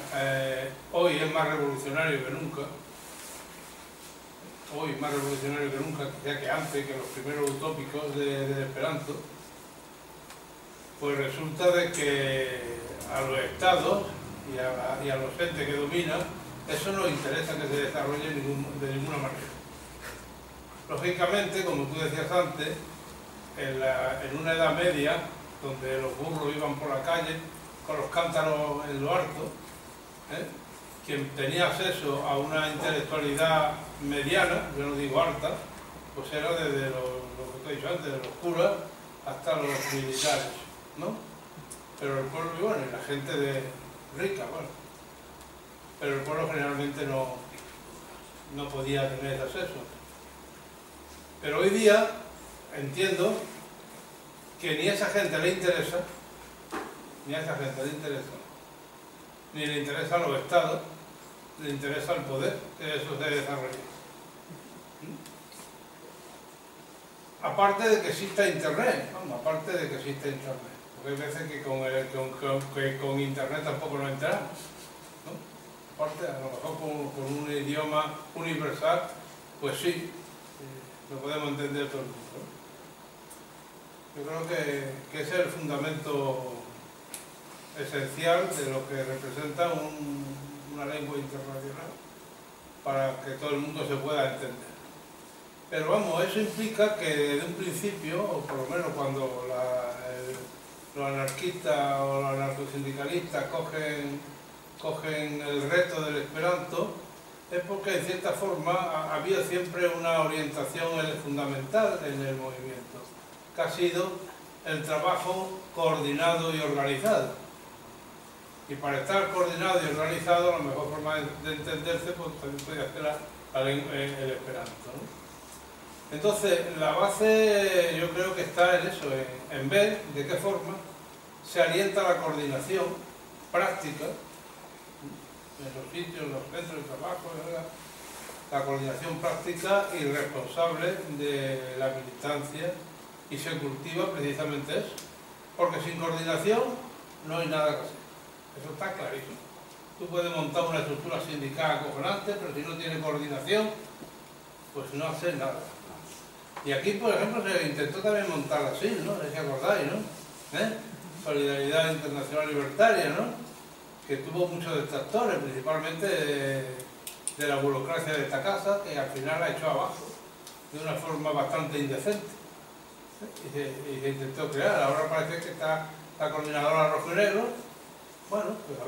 hoy es más revolucionario que nunca, quizá que antes, que los primeros utópicos del Esperanto, pues resulta de que a los estados y a los entes que dominan, eso no interesa que se desarrolle de ninguna manera. Lógicamente, como tú decías antes, en una edad media, donde los burros iban por la calle con los cántaros en lo alto, quien tenía acceso a una intelectualidad mediana, yo no digo alta, pues era desde lo que te he dicho antes, de los curas hasta los militares, ¿no? Pero el pueblo, y bueno, y la gente rica, bueno, pero el pueblo generalmente no podía tener ese acceso. Pero hoy día entiendo que ni a esa gente le interesa, ni le interesa a los estados, le interesa el poder que eso se desarrolle. Aparte de que exista internet, porque hay veces que con internet tampoco nos enteramos, ¿no? Aparte, a lo mejor con un idioma universal, pues sí, lo podemos entender todo el mundo. Yo creo que ese es el fundamento esencial de lo que representa una lengua internacional para que todo el mundo se pueda entender. Pero vamos, eso implica que desde un principio, o por lo menos cuando los anarquistas o los anarcosindicalistas cogen el reto del Esperanto, es porque en cierta forma ha habido siempre una orientación fundamental en el movimiento, que ha sido el trabajo coordinado y organizado. Y para estar coordinado y organizado, la mejor forma de entenderse, pues también puede hacer el Esperanto, ¿no? Entonces, la base yo creo que está en eso, en ver de qué forma se alienta la coordinación práctica en los sitios, en los centros de trabajo, ¿verdad? La coordinación práctica y responsable de la militancia, y se cultiva precisamente eso, porque sin coordinación no hay nada que hacer, eso está clarísimo. Tú puedes montar una estructura sindical acojonante, pero si no tiene coordinación, pues no haces nada. Y aquí, por ejemplo, se intentó también montar la SIL, ¿no? Si acordáis, ¿no? Solidaridad Internacional Libertaria, ¿no? Que tuvo muchos detractores, principalmente de la burocracia de esta casa, que al final la echó abajo de una forma bastante indecente. Y se intentó crear. Ahora parece que está la coordinadora rojo y negro. Bueno, pues a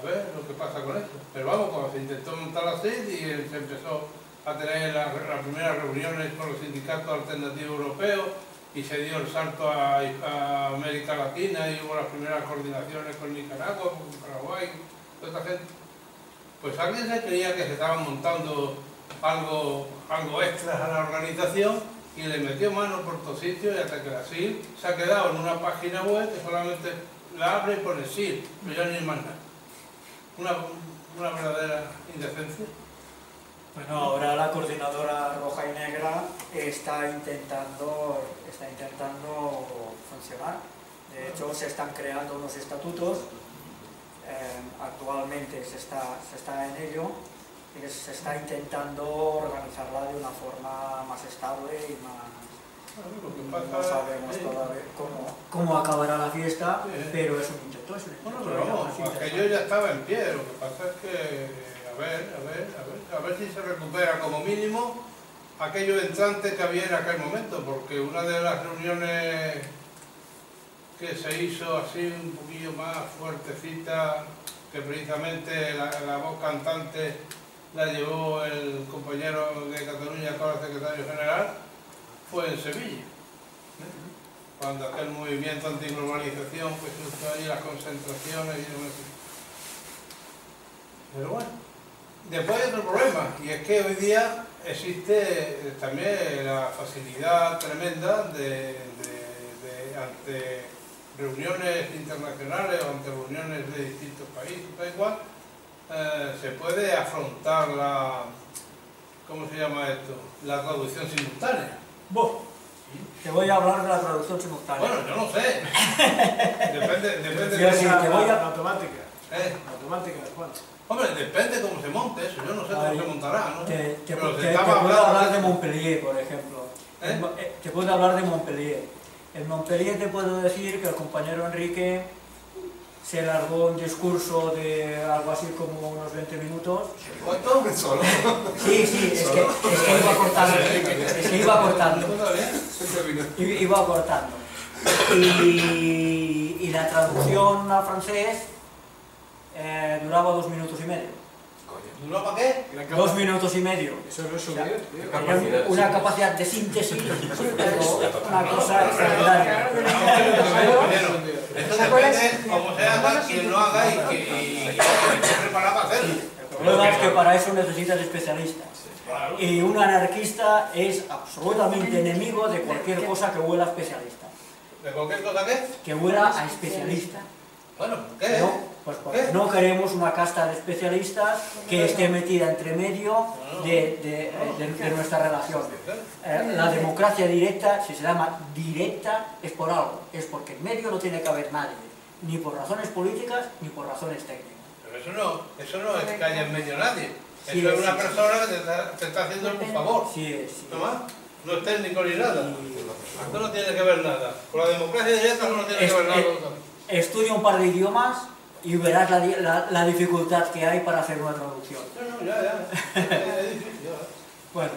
ver lo que pasa con esto. Pero vamos, cuando se intentó montar la SID y se empezó a tener las primeras reuniones con los sindicatos alternativos europeos y se dio el salto a América Latina y hubo las primeras coordinaciones con Nicaragua, con Paraguay, toda esta gente. Pues alguien se creía que se estaba montando algo extra a la organización y le metió mano por todos sitios y hasta que la SIL se ha quedado en una página web que solamente la abre y pone SIL, pero ya ni más nada. Una verdadera indecencia. Bueno, ahora la coordinadora roja y negra está intentando funcionar. De hecho, se están creando unos estatutos. Actualmente se está en ello y se está intentando organizarla de una forma más estable y más... No sabemos todavía cómo acabará la fiesta, pero es un intento. Bueno, pero vamos, aquello ya estaba en pie. Lo que pasa es que a ver si se recupera como mínimo aquello entrante que había en aquel momento, porque una de las reuniones que se hizo así un poquillo más fuertecita, que precisamente la voz cantante la llevó el compañero de Cataluña, actual secretario general, fue en Sevilla, cuando aquel movimiento antiglobalización pues justo ahí las concentraciones y demás. Pero bueno, después hay otro problema, y es que hoy día existe también la facilidad tremenda ante reuniones internacionales o ante reuniones de distintos países, da igual, se puede afrontar ¿cómo se llama esto? La traducción simultánea. Te voy a hablar de la traducción simultánea. Bueno, yo no sé. Depende Yo sí, te voy a... La automática. La automática, Juan. Hombre, depende cómo se monte eso. Yo no sé cómo se montará, ¿no? Te puedo hablar de Montpellier, por ejemplo. Te puedo hablar de Montpellier. En Montpellier te puedo decir que el compañero Enrique se largó un discurso de algo así como unos 20 minutos. ¿Cuánto? ¿Solo? Sí, es que iba cortando. Iba cortando. Y la traducción al francés duraba 2 minutos y medio. ¿Duraba qué? 2 minutos y medio. Eso no es subir, tío. Era una capacidad de síntesis, pero una cosa extraordinaria. Esto depende cómo se haga, quien lo haga y que esté preparado para hacerlo. El problema es que para eso necesitas especialistas. Y un anarquista es absolutamente enemigo de cualquier cosa que huela a especialista. ¿De cualquier cosa qué? Que huela a especialista. Bueno, ¿qué? No, pues porque no queremos una casta de especialistas que esté metida entre medio de nuestra relación. La democracia directa, si se llama directa, es por algo. Es porque en medio no tiene que haber nadie, ni por razones políticas ni por razones técnicas. Pero eso no es que haya en medio nadie. Sí, Eso es una sí, persona que te está haciendo un favor. Sí. ¿No más? No es técnico ni nada. Esto no tiene que ver nada. Con la democracia directa no tiene que ver nada. Estudia un par de idiomas y verás la dificultad que hay para hacer una traducción. No, ya. Es difícil, ya. Bueno,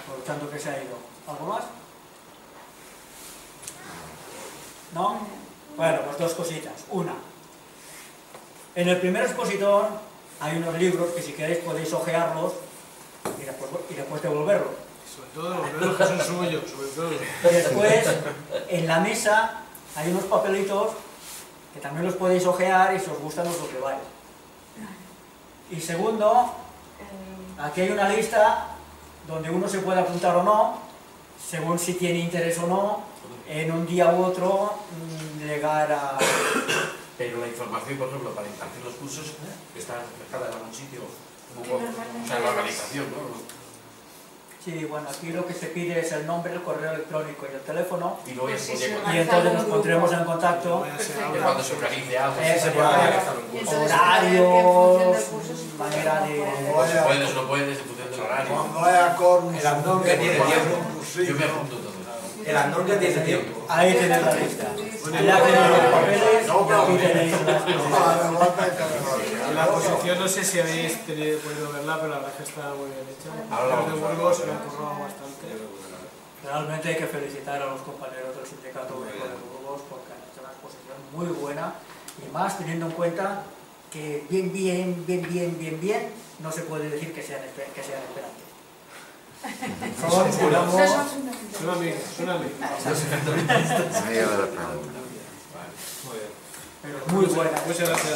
aprovechando que se ha ido. ¿Algo más? ¿No? Bueno, pues 2 cositas. Una, en el primer expositor hay unos libros que si queréis podéis ojearlos y después devolverlos. Sobre todo los que son suyos, sobre todo. Y después, en la mesa hay unos papelitos que también los podéis ojear y si os gustan os los lleváis. Y segundo, aquí hay una lista donde uno se puede apuntar o no, según si tiene interés o no, en un día u otro llegar a... Pero la información, por ejemplo, para impartir los cursos está reflejada en algún sitio, o sea, en la organización, ¿no? Sí, bueno, aquí lo que se pide es el nombre, el correo electrónico y el teléfono. Y luego Y entonces nos pondremos en contacto. cuando se organice algo, horarios, manera de... si puedes, no puedes, en función del horario. Cuando haya con El andón que tiene tiempo. Yo me apunto todo. El andón que tiene tiempo. Ahí tenéis la lista. Ya tenéis los papeles y aquí tenéis las En la exposición no sé si habéis podido verla, pero la verdad es que está muy bien hecha. Los de Burgos se han currado bastante. Realmente hay que felicitar a los compañeros del Sindicato Único de Burgos porque han hecho una exposición muy buena y más teniendo en cuenta que bien, no se puede decir que sean esperantes. Son, digamos, Son amigos, son amigos. Amigo de la pregunta. Muy bien. Muy buena. Muchas gracias.